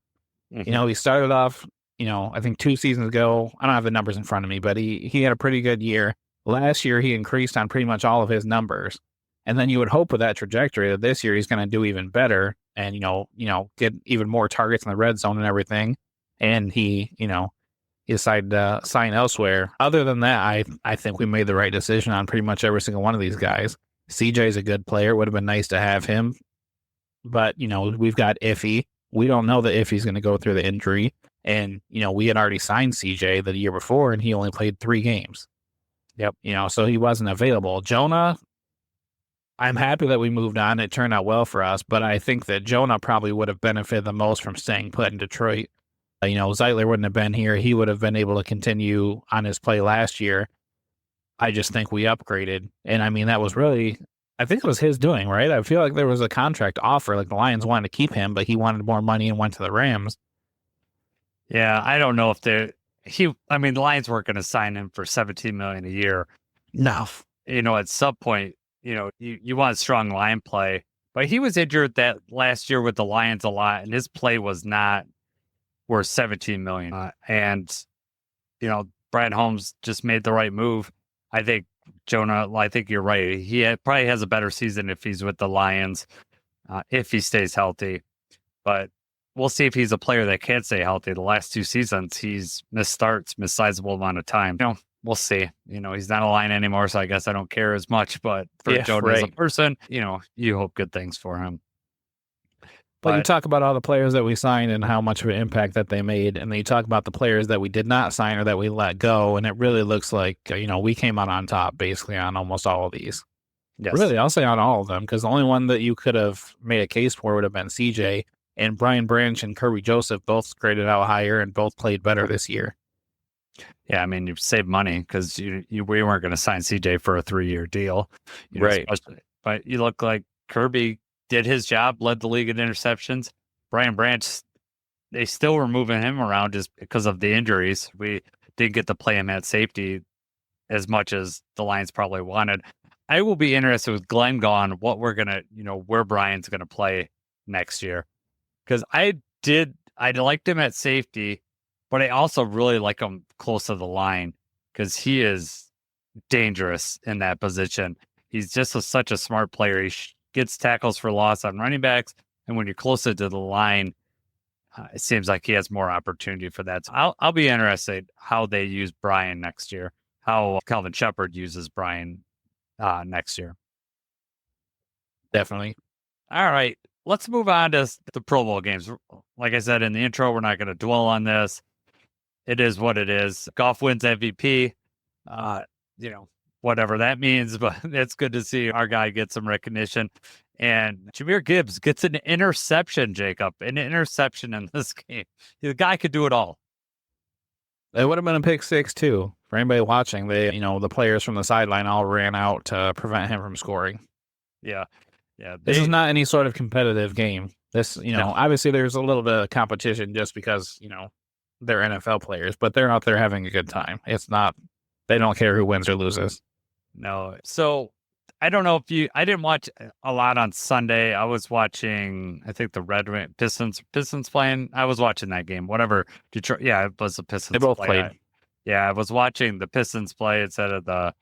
Mm-hmm. He started off, I think 2 seasons ago, I don't have the numbers in front of me, but he had a pretty good year. Last year, he increased on pretty much all of his numbers. And then you would hope with that trajectory that this year he's going to do even better and, get even more targets in the red zone and everything. And he decided to sign elsewhere. Other than that, I think we made the right decision on pretty much every single one of these guys. CJ's a good player. It would have been nice to have him. But, we've got Iffy. We don't know that Iffy's going to go through the injury. And, we had already signed CJ the year before and he only played 3 games. Yep. So he wasn't available. Jonah, I'm happy that we moved on. It turned out well for us, but I think that Jonah probably would have benefited the most from staying put in Detroit. Zeitler wouldn't have been here. He would have been able to continue on his play last year. I just think we upgraded. And I mean, that was really, I think it was his doing, right? I feel like there was a contract offer. Like the Lions wanted to keep him, but he wanted more money and went to the Rams. Yeah, I don't know if the Lions weren't going to sign him for $17 million a year. No. At some point, you want strong line play, but he was injured that last year with the Lions a lot, and his play was not worth $17 million. Brad Holmes just made the right move. I think Jonah, I think you're right. He probably has a better season if he's with the Lions, if he stays healthy. But we'll see if he's a player that can stay healthy. The last 2 seasons, he's missed sizable amount of time. We'll see. He's not a Lion anymore, so I guess I don't care as much. But for Jonah as a person, you hope good things for him. But you talk about all the players that we signed and how much of an impact that they made, and then you talk about the players that we did not sign or that we let go, and it really looks like, we came out on top basically on almost all of these. Yes. Really, I'll say on all of them, because the only one that you could have made a case for would have been CJ, and Brian Branch and Kirby Joseph both graded out higher and both played better this year. Yeah, I mean, you've saved money because we weren't going to sign CJ for a 3-year deal. Right. But you look like Kirby did his job, led the league in interceptions. Brian Branch, they still were moving him around just because of the injuries. We didn't get to play him at safety as much as the Lions probably wanted. I will be interested with Glenn gone, what we're going to, where Brian's going to play next year. Because I liked him at safety, but I also really like him close to the line because he is dangerous in that position. He's just such a smart player. He gets tackles for loss on running backs, and when you're closer to the line, it seems like he has more opportunity for that. So I'll be interested how they use Brian next year, how Calvin Shepard uses Brian next year. Definitely. All right, let's move on to the Pro Bowl games. Like I said in the intro, we're not going to dwell on this. It is what it is. Goff wins MVP. Whatever that means, but it's good to see our guy get some recognition. And Jahmyr Gibbs gets an interception, Jacob. An interception in this game. The guy could do it all. It would have been a pick 6 too. For anybody watching, the players from the sideline all ran out to prevent him from scoring. Yeah. This is not any sort of competitive game. This, obviously there's a little bit of competition just because, they're NFL players, but they're out there having a good time. It's not, they don't care who wins or loses. No. So I don't know if I didn't watch a lot on Sunday. I was watching, I think the Red Wing Pistons playing. I was watching that game, whatever. Detroit. Yeah, it was the Pistons. They both played. I was watching the Pistons play instead of the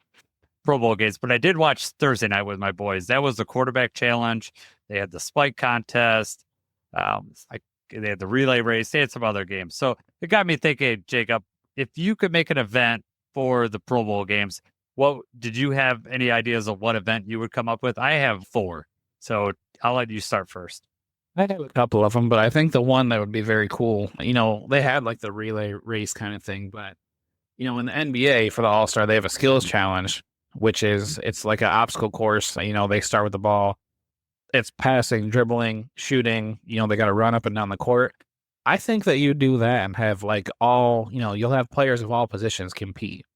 Pro Bowl games, but I did watch Thursday night with my boys. That was the quarterback challenge. They had the spike contest. They had the relay race. They had some other games. So it got me thinking, Jacob, if you could make an event for the Pro Bowl games, what did you have any ideas of what event you would come up with? I have 4. So I'll let you start first. I have a couple of them, but I think the one that would be very cool, they had like the relay race kind of thing, but in the NBA for the All-Star, they have a skills challenge, which is, it's like an obstacle course. They start with the ball. It's passing, dribbling, shooting, they got to run up and down the court. I think that you do that and have like all, you'll have players of all positions compete.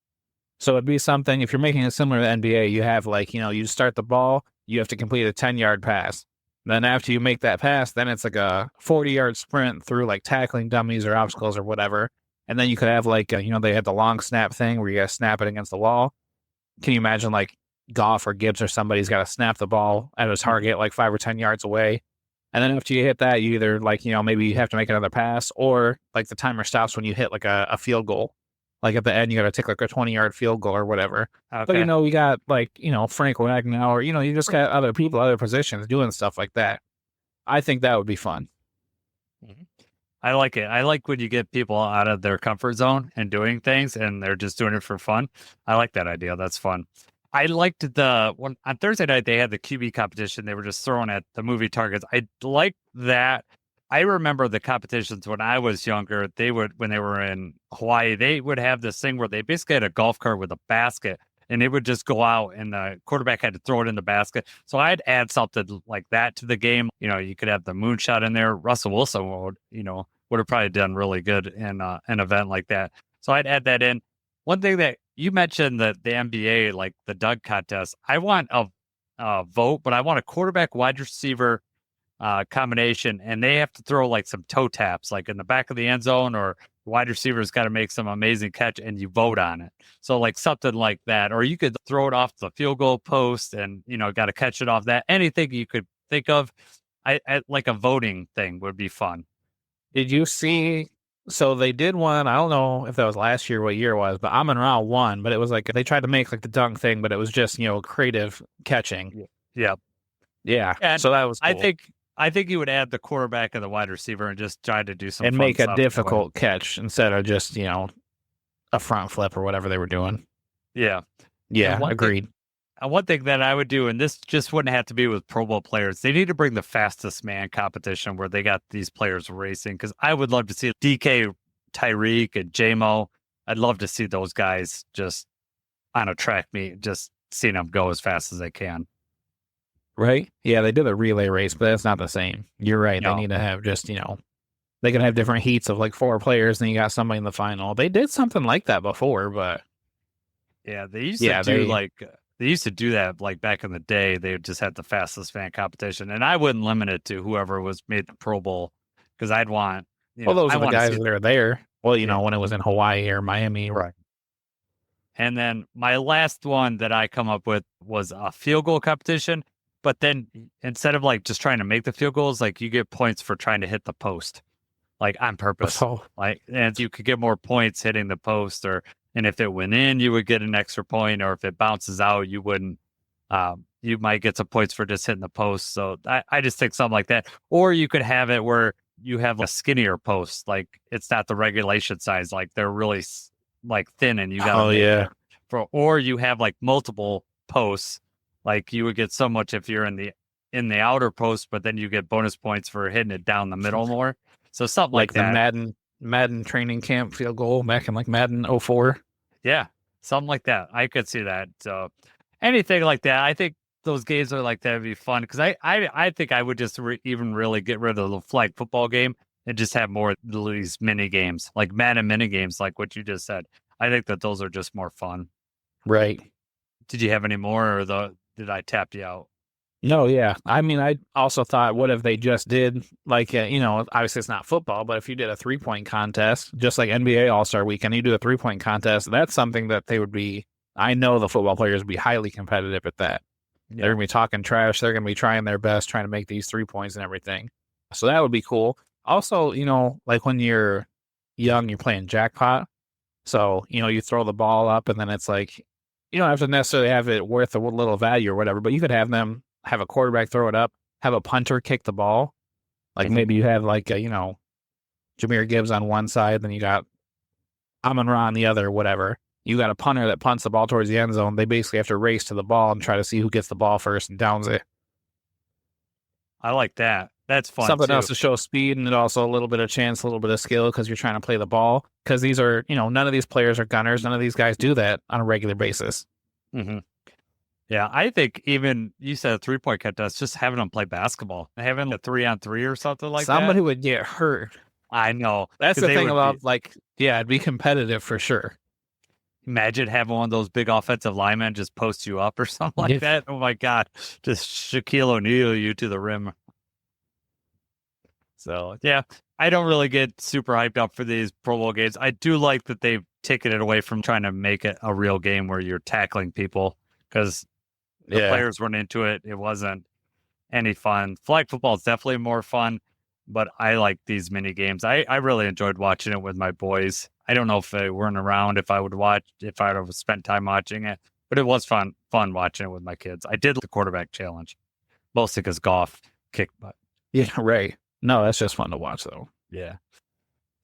So it'd be something, if you're making it similar to the NBA, you have like, you start the ball, you have to complete a 10-yard pass. Then after you make that pass, then it's like a 40-yard sprint through like tackling dummies or obstacles or whatever. And then you could have like, they had the long snap thing where you got to snap it against the wall. Can you imagine like Goff or Gibbs or somebody's got to snap the ball at a target like 5 or 10 yards away? And then after you hit that, you either like, maybe you have to make another pass, or like the timer stops when you hit like a field goal. Like at the end, you got to take like a 20-yard field goal or whatever. Okay. But, we got like, Frank Wagner, or, you just got other people, other positions doing stuff like that. I think that would be fun. Mm-hmm. I like it. I like when you get people out of their comfort zone and doing things and they're just doing it for fun. I like that idea. That's fun. I liked the one on Thursday night, they had the QB competition. They were just throwing at the movie targets. I like that. I remember the competitions when I was younger. When they were in Hawaii, they would have this thing where they basically had a golf cart with a basket and it would just go out, and the quarterback had to throw it in the basket. So I'd add something like that to the game. You could have the moonshot in there. Russell Wilson would have probably done really good in an event like that. So I'd add that in. One thing that you mentioned, the NBA, like the dunk contest, I want a vote, but I want a quarterback wide receiver combination, and they have to throw like some toe taps, like in the back of the end zone, or the wide receiver's got to make some amazing catch, and you vote on it. So like something like that, or you could throw it off the field goal post, and got to catch it off that. Anything you could think of, I like a voting thing would be fun. Did you see? So they did one. I don't know if that was last year, what year it was, but Amon-Ra won. But it was like they tried to make like the dunk thing, but it was just creative catching. Yeah. And so that was cool. I think you would add the quarterback and the wide receiver and just try to do some and fun make a stuff difficult catch instead of just a front flip or whatever they were doing. Yeah, agreed. One thing that I would do, and this just wouldn't have to be with Pro Bowl players, they need to bring the fastest man competition where they got these players racing, because I would love to see DK, Tyreek, and J-Mo. I'd love to see those guys just on a track meet, just seeing them go as fast as they can. Right? Yeah, they did a relay race, but that's not the same. You're right. No. They need to have just, they can have different heats of like 4 players, and you got somebody in the final. They did something like that before, but... Yeah, they used to do They used to do that like back in the day. They just had the fastest fan competition, and I wouldn't limit it to whoever was made the Pro Bowl, because I'd want. Those are the guys that are there. Well, when it was in Hawaii or Miami, right? And then my last one that I come up with was a field goal competition. But then instead of like just trying to make the field goals, like you get points for trying to hit the post, like on purpose. And you could get more points hitting the post, and if it went in, you would get an extra point, or if it bounces out, you wouldn't. You might get some points for just hitting the post. So I just think something like that. Or you could have it where you have a skinnier post, like it's not the regulation size, like they're really like thin, and you got or you have like multiple posts, like you would get so much if you're in the outer post, but then you get bonus points for hitting it down the middle more. So something like that. The Madden training camp field goal back in like Madden 04. Yeah, something like that. I could see that. So anything like that, I think those games are like that would be fun, because I think I would just even really get rid of the flag football game and just have more of these mini games, like Madden mini games, like what you just said. I think that those are just more fun. Right. Did you have any more, or did I tap you out? No, yeah. I mean, I also thought, what if they just did, like, obviously it's not football, but if you did a 3-point contest, just like NBA All-Star Weekend, you do a 3-point contest, that's something that they would be, I know the football players would be highly competitive at that. Yeah. They're going to be talking trash. They're going to be trying their best, trying to make these 3 points and everything. So that would be cool. Also, like when you're young, you're playing jackpot. So, you throw the ball up, and then it's like, you don't have to necessarily have it worth a little value or whatever, but you could have them have a quarterback throw it up, have a punter kick the ball. Like maybe you have like, Jahmyr Gibbs on one side, then you got Amon-Ra on the other, whatever. You got a punter that punts the ball towards the end zone. They basically have to race to the ball and try to see who gets the ball first and downs it. I like that. That's fun. Something else to show speed, and also a little bit of chance, a little bit of skill, because you're trying to play the ball. Because these are, none of these players are gunners. None of these guys do that on a regular basis. Mm-hmm. Yeah, I think even you said a 3-point contest, just having them play basketball, having a 3-on-3 or something like that. Somebody would get hurt. I know. That's the thing about it'd be competitive for sure. Imagine having one of those big offensive linemen just post you up or something like that. Oh my God, just Shaquille O'Neal you to the rim. So yeah, I don't really get super hyped up for these Pro Bowl games. I do like that they've taken it away from trying to make it a real game where you're tackling people, because the players weren't into it. It wasn't any fun. Flag football is definitely more fun, but I like these mini games. I really enjoyed watching it with my boys. I don't know if they weren't around, if I would have spent time watching it, but it was fun watching it with my kids. I did the quarterback challenge, mostly because golf kicked butt. Yeah, right. No, that's just fun to watch, though. Yeah.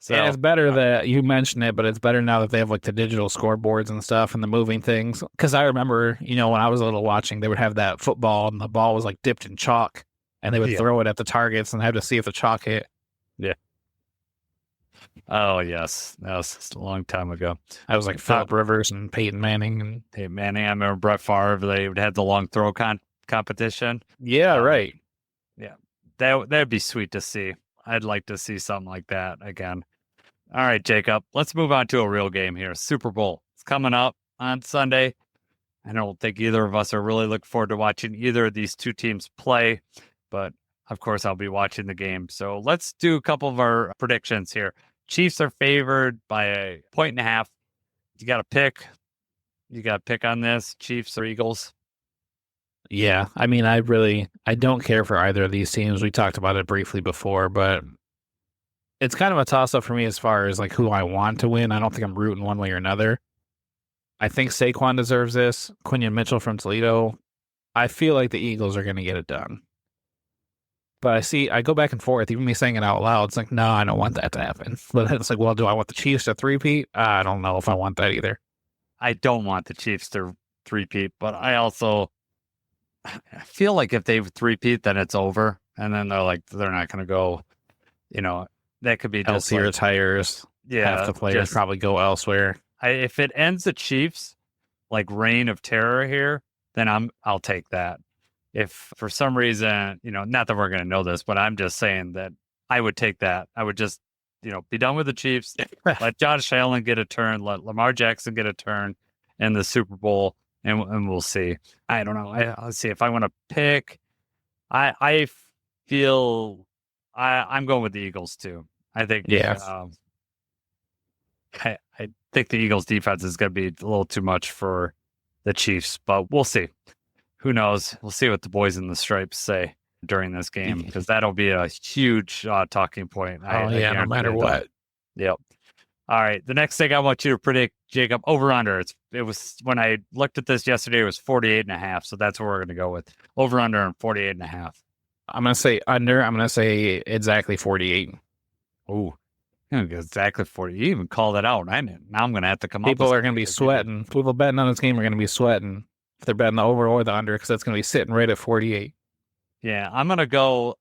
So, and it's better that you mentioned it, but it's better now that they have like the digital scoreboards and stuff and the moving things. Because I remember, when I was a little watching, they would have that football and the ball was like dipped in chalk, and they would throw it at the targets and have to see if the chalk hit. Yeah. Oh, yes. That was a long time ago. I was like Philip Rivers and Peyton Manning. And Hey, Manning, I remember Brett Favre, they would have the long throw competition. yeah, right. Yeah, that'd be sweet to see. I'd like to see something like that again. All right, Jacob, let's move on to a real game here. Super Bowl. It's coming up on Sunday. I don't think either of us are really looking forward to watching either of these two teams play, but of course I'll be watching the game. So let's do a couple of our predictions here. Chiefs are favored by 1.5. You got to pick. You got to pick on this, Chiefs or Eagles. Yeah, I mean, I don't care for either of these teams. We talked about it briefly before, but it's kind of a toss-up for me as far as like who I want to win. I don't think I'm rooting one way or another. I think Saquon deserves this. Quinion Mitchell from Toledo. I feel like the Eagles are going to get it done. But I go back and forth. Even me saying it out loud, it's like, no, I don't want that to happen. But it's like, well, do I want the Chiefs to three-peat? I don't know if I want that either. I don't want the Chiefs to three-peat, but I feel like if they three-peat, then it's over. And then they're not going to go, that could be just LC retires. Yeah. Half the players probably go elsewhere. If it ends the Chiefs, like reign of terror here, then I'll take that. If for some reason, not that we're going to know this, but I'm just saying that I would take that. I would just, be done with the Chiefs. Let Josh Allen get a turn. Let Lamar Jackson get a turn in the Super Bowl, and we'll see. I don't know. Let's see if I want to pick. I feel I'm going with the Eagles too. I think. Yeah. I think the Eagles defense is going to be a little too much for the Chiefs, but we'll see. Who knows? We'll see what the boys in the stripes say during this game, because that'll be a huge talking point. No matter what. Yep. All right. The next thing I want you to predict, Jacob, over under. It was when I looked at this yesterday, it was 48.5. So that's what we're going to go with. Over under and 48.5. I'm going to say under. I'm going to say exactly 48. Ooh. Exactly 40. You even called it out. Now I'm going to have to come up. People are going to be sweating. People betting on this game are going to be sweating if they're betting the over or the under, because that's going to be sitting right at 48. Yeah, I'm going to go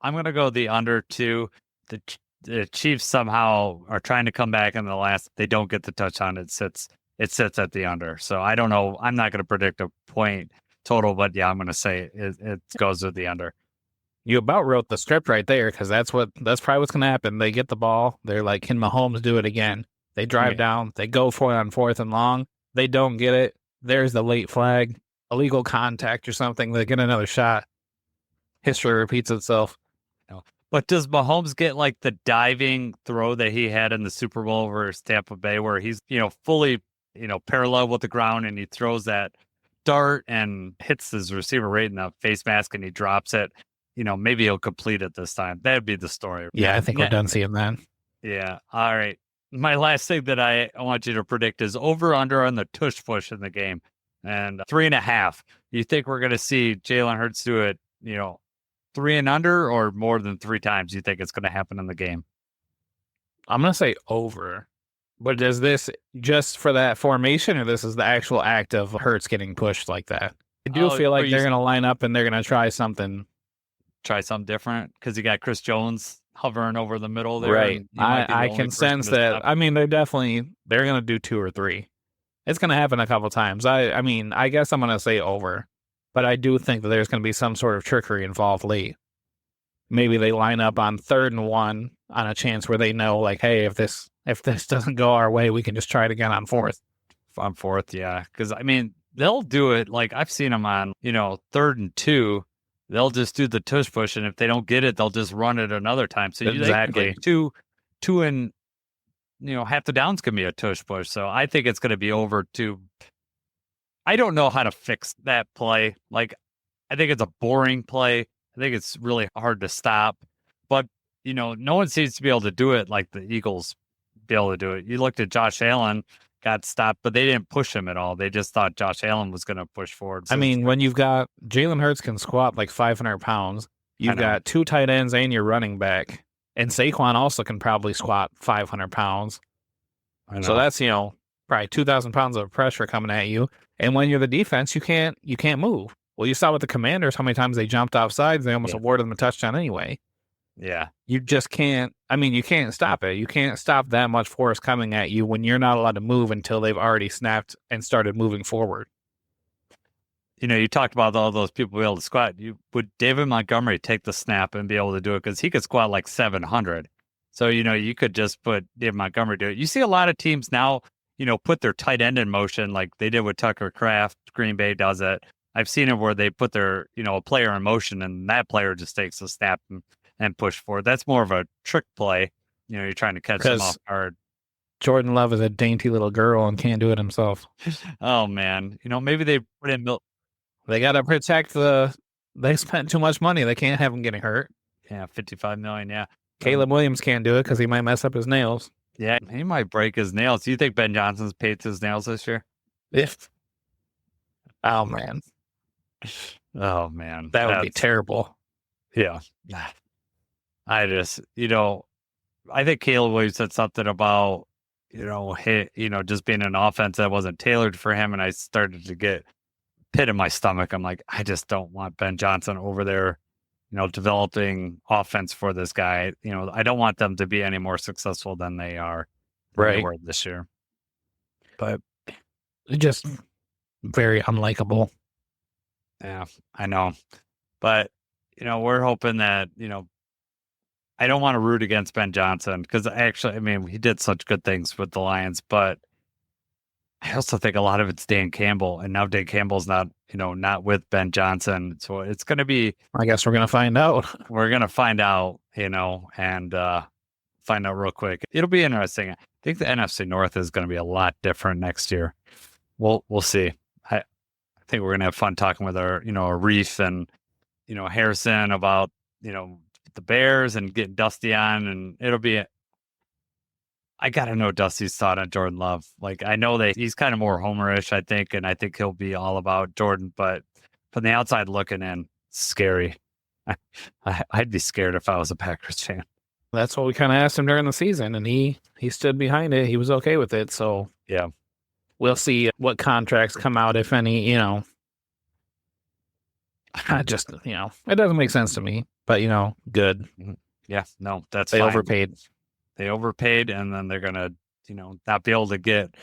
the under too. The Chiefs somehow are trying to come back in the last. They don't get the touchdown. It sits at the under. So I don't know. I'm not going to predict a point total, but yeah, I'm going to say it goes with the under. You about wrote the script right there, because that's probably what's going to happen. They get the ball. They're like, can Mahomes do it again? They drive down. They go for it on 4th and long. They don't get it. There's the late flag, illegal contact or something. They get another shot. History repeats itself. But does Mahomes get like the diving throw that he had in the Super Bowl versus Tampa Bay, where he's, fully, parallel with the ground, and he throws that dart and hits his receiver right in the face mask and he drops it? Maybe he'll complete it this time. That'd be the story. Yeah, I think we're done seeing that. Yeah. All right. My last thing that I want you to predict is over under on the tush push in the game, and 3.5. You think we're going to see Jalen Hurts do it, 3 and under, or more than 3 times? You think it's going to happen in the game? I'm going to say over. But is this just for that formation, or this is the actual act of Hurts getting pushed like that? I do feel like they're going to line up and they're going to try something different, because you got Chris Jones hovering over the middle there. Right. I can sense that. I mean, they're going to do 2 or 3. It's going to happen a couple times. I mean, I guess I'm going to say over, but I do think that there's going to be some sort of trickery involved late. Maybe they line up on 3rd and 1 on a chance where they know, like, hey, if this doesn't go our way, we can just try it again on 4th. On 4th, yeah. Because, I mean, they'll do it. Like, I've seen them on, 3rd and 2. They'll just do the tush push, and if they don't get it, they'll just run it another time. So exactly. Two and half the downs can be a tush push. So I think it's going to be over 2. I don't know how to fix that play. Like, I think it's a boring play. I think it's really hard to stop. But no one seems to be able to do it like the Eagles be able to do it. You looked at Josh Allen, got stopped, but they didn't push him at all. They just thought Josh Allen was going to push forward. So I mean, when you've got Jalen Hurts can squat like 500 pounds, you've got 2 tight ends and your running back, and Saquon also can probably squat 500 pounds. So that's, probably 2,000 pounds of pressure coming at you. And when you're the defense, you can't move. Well, you saw with the Commanders how many times they jumped off sides. They almost awarded them a touchdown anyway. Yeah. You just can't. I mean, you can't stop it. You can't stop that much force coming at you when you're not allowed to move until they've already snapped and started moving forward. You talked about all those people be able to squat. Would David Montgomery take the snap and be able to do it? Because he could squat like 700. So, you could just put David Montgomery do it. You see a lot of teams now, put their tight end in motion like they did with Tucker Kraft. Green Bay does it. I've seen it where they put their, a player in motion and that player just takes the snap and push forward. That's more of a trick play. You're trying to catch them off guard. Jordan Love is a dainty little girl and can't do it himself. Oh, man. Maybe they put in They got to protect they spent too much money. They can't have him getting hurt. Yeah, $55 million, yeah. Caleb Williams can't do it because he might mess up his nails. Yeah, he might break his nails. Do you think Ben Johnson's paid his nails this year? Oh, man. Oh, man. That would be terrible. Yeah. I just, I think Caleb Williams said something about, just being an offense that wasn't tailored for him. And I started to get pit in my stomach. I'm like, I just don't want Ben Johnson over there, developing offense for this guy. I don't want them to be any more successful than they are right this year. But just very unlikable. Yeah, I know. But, we're hoping that, I don't want to root against Ben Johnson because actually, he did such good things with the Lions, but I also think a lot of it's Dan Campbell, and now Dan Campbell's not with Ben Johnson. So it's going to be... I guess we're going to find out. We're going to find out, and find out real quick. It'll be interesting. I think the NFC North is going to be a lot different next year. We'll see. I think we're going to have fun talking with our, Reef and, Harrison about, the Bears and getting Dusty on, and it'll be... I got to know Dusty's thought on Jordan Love. Like, I know that he's kind of more homerish, I think, and I think he'll be all about Jordan, but from the outside looking in, scary. I'd be scared if I was a Packers fan. That's what we kind of asked him during the season, and he stood behind it. He was okay with it, so yeah. We'll see what contracts come out, if any, just, it doesn't make sense to me, but, good. Yeah, no, that's They fine. overpaid. They overpaid, and then they're going to, not be able to get...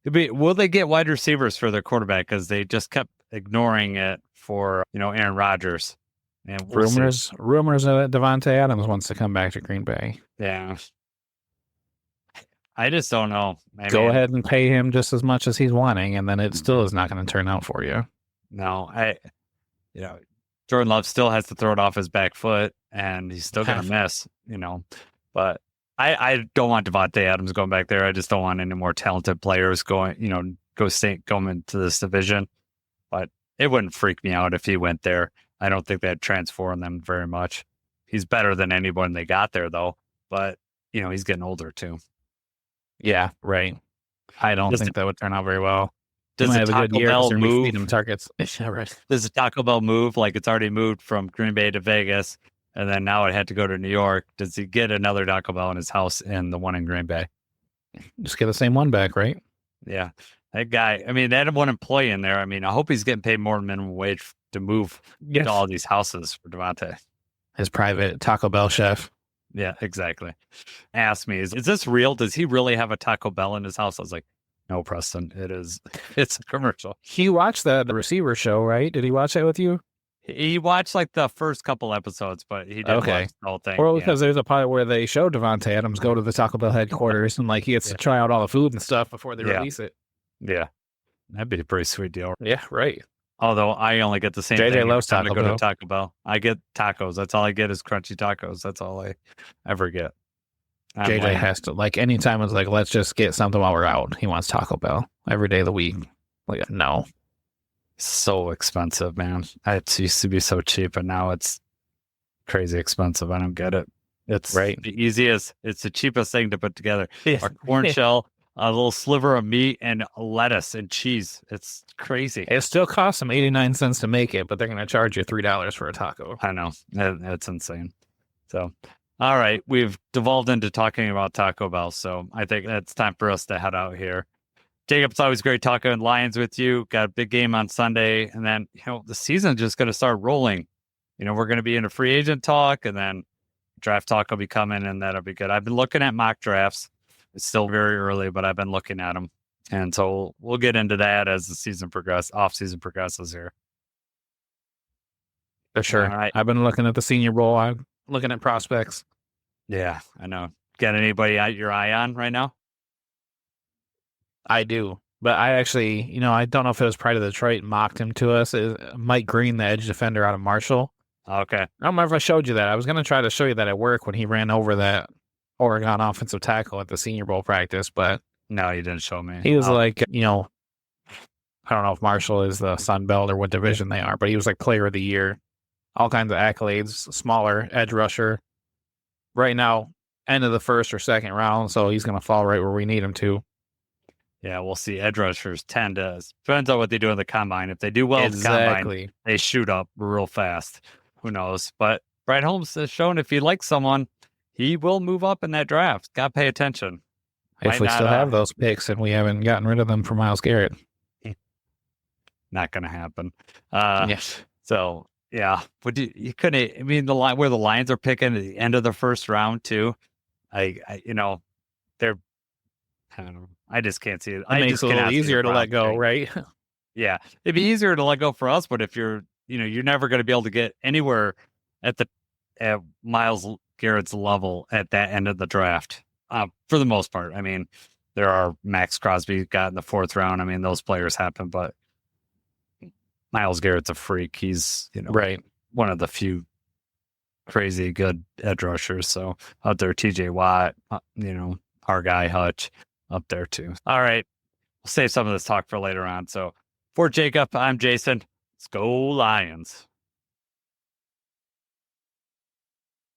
Will they get wide receivers for their quarterback? Because they just kept ignoring it for, Aaron Rodgers. And rumors that Devontae Adams wants to come back to Green Bay. Yeah. I just don't know. Go ahead and pay him just as much as he's wanting, and then it still is not going to turn out for you. No, Jordan Love still has to throw it off his back foot, and he's still going to miss, But I don't want Devontae Adams going back there. I just don't want any more talented players going into this division. But it wouldn't freak me out if he went there. I don't think that'd transform them very much. He's better than anyone they got there, though. But, he's getting older, too. Yeah, right. I don't think that would turn out very well. Does the Taco Bell move? Him targets. Yeah, right. Does the Taco Bell move? Like, it's already moved from Green Bay to Vegas, and then now it had to go to New York. Does he get another Taco Bell in his house and the one in Green Bay? Just get the same one back, right? Yeah. That guy, they had one employee in there. I hope he's getting paid more than minimum wage to move to all these houses for Devontae. His private Taco Bell chef. Yeah, exactly. Asked me, is this real? Does he really have a Taco Bell in his house? I was like, no, Preston, it is. It's a commercial. He watched the receiver show, right? Did he watch that with you? He watched like the first couple episodes, but he didn't watch the whole thing. Well, because there's a part where they show Devontae Adams go to the Taco Bell headquarters and he gets to try out all the food and stuff before they release it. Yeah. That'd be a pretty sweet deal. Yeah, right. Although I only get the same JJ thing. loves Taco Bell. Go to Taco Bell. I get tacos. That's all I get is crunchy tacos. That's all I ever get. JJ has to, anytime it's let's just get something while we're out. He wants Taco Bell every day of the week. No. So expensive, man. It used to be so cheap, and now it's crazy expensive. I don't get it. It's the easiest. It's the cheapest thing to put together. A corn shell, a little sliver of meat, and lettuce and cheese. It's crazy. It still costs them 89 cents to make it, but they're going to charge you $3 for a taco. I know. It's insane. So, all right. We've devolved into talking about Taco Bell, so I think it's time for us to head out here. Jacob, it's always great talking Lions with you. Got a big game on Sunday, and then, the season's just going to start rolling. We're going to be in a free agent talk, and then, Draft talk will be coming, and that'll be good. I've been looking at mock drafts. It's still very early, but I've been looking at them. And so we'll get into that as the season off-season progresses here. For sure. All right. I've been looking at the Senior Bowl. I'm looking at prospects. Yeah, I know. Got anybody out your eye on right now? I do. But I actually, I don't know if it was Pride of Detroit mocked him to us. Mike Green, the edge defender out of Marshall. Okay. I don't remember if I showed you that. I was going to try to show you that at work when he ran over that Oregon offensive tackle at the Senior Bowl practice, but no, you didn't show me. He was like, I don't know if Marshall is the Sun Belt or what division they are, but he was like player of the year, all kinds of accolades, smaller edge rusher. Right now, end of the first or second round, so he's going to fall right where we need him to. Yeah, we'll see. Edge rushers depends on what they do in the combine. If they do well in the combine, they shoot up real fast. Who knows? But Brad Holmes has shown if he likes someone, he will move up in that draft. Got to pay attention. If we still have those picks and we haven't gotten rid of them for Myles Garrett. Not going to happen. Yes. So, yeah. But you couldn't, I mean, where the Lions are picking at the end of the first round, too. I don't know. I just can't see it. It makes it a little easier to let go, right? Yeah. It'd be easier to let go for us, but if you're never going to be able to get anywhere at Myles Garrett's level at that end of the draft, for the most part. I mean, there are Max Crosby got in the fourth round. I mean, those players happen, but Myles Garrett's a freak. He's, right, one of the few crazy good edge rushers. So out there, TJ Watt, our guy Hutch up there too. All right. We'll save some of this talk for later on. So for Jacob, I'm Jason. Let's go Lions.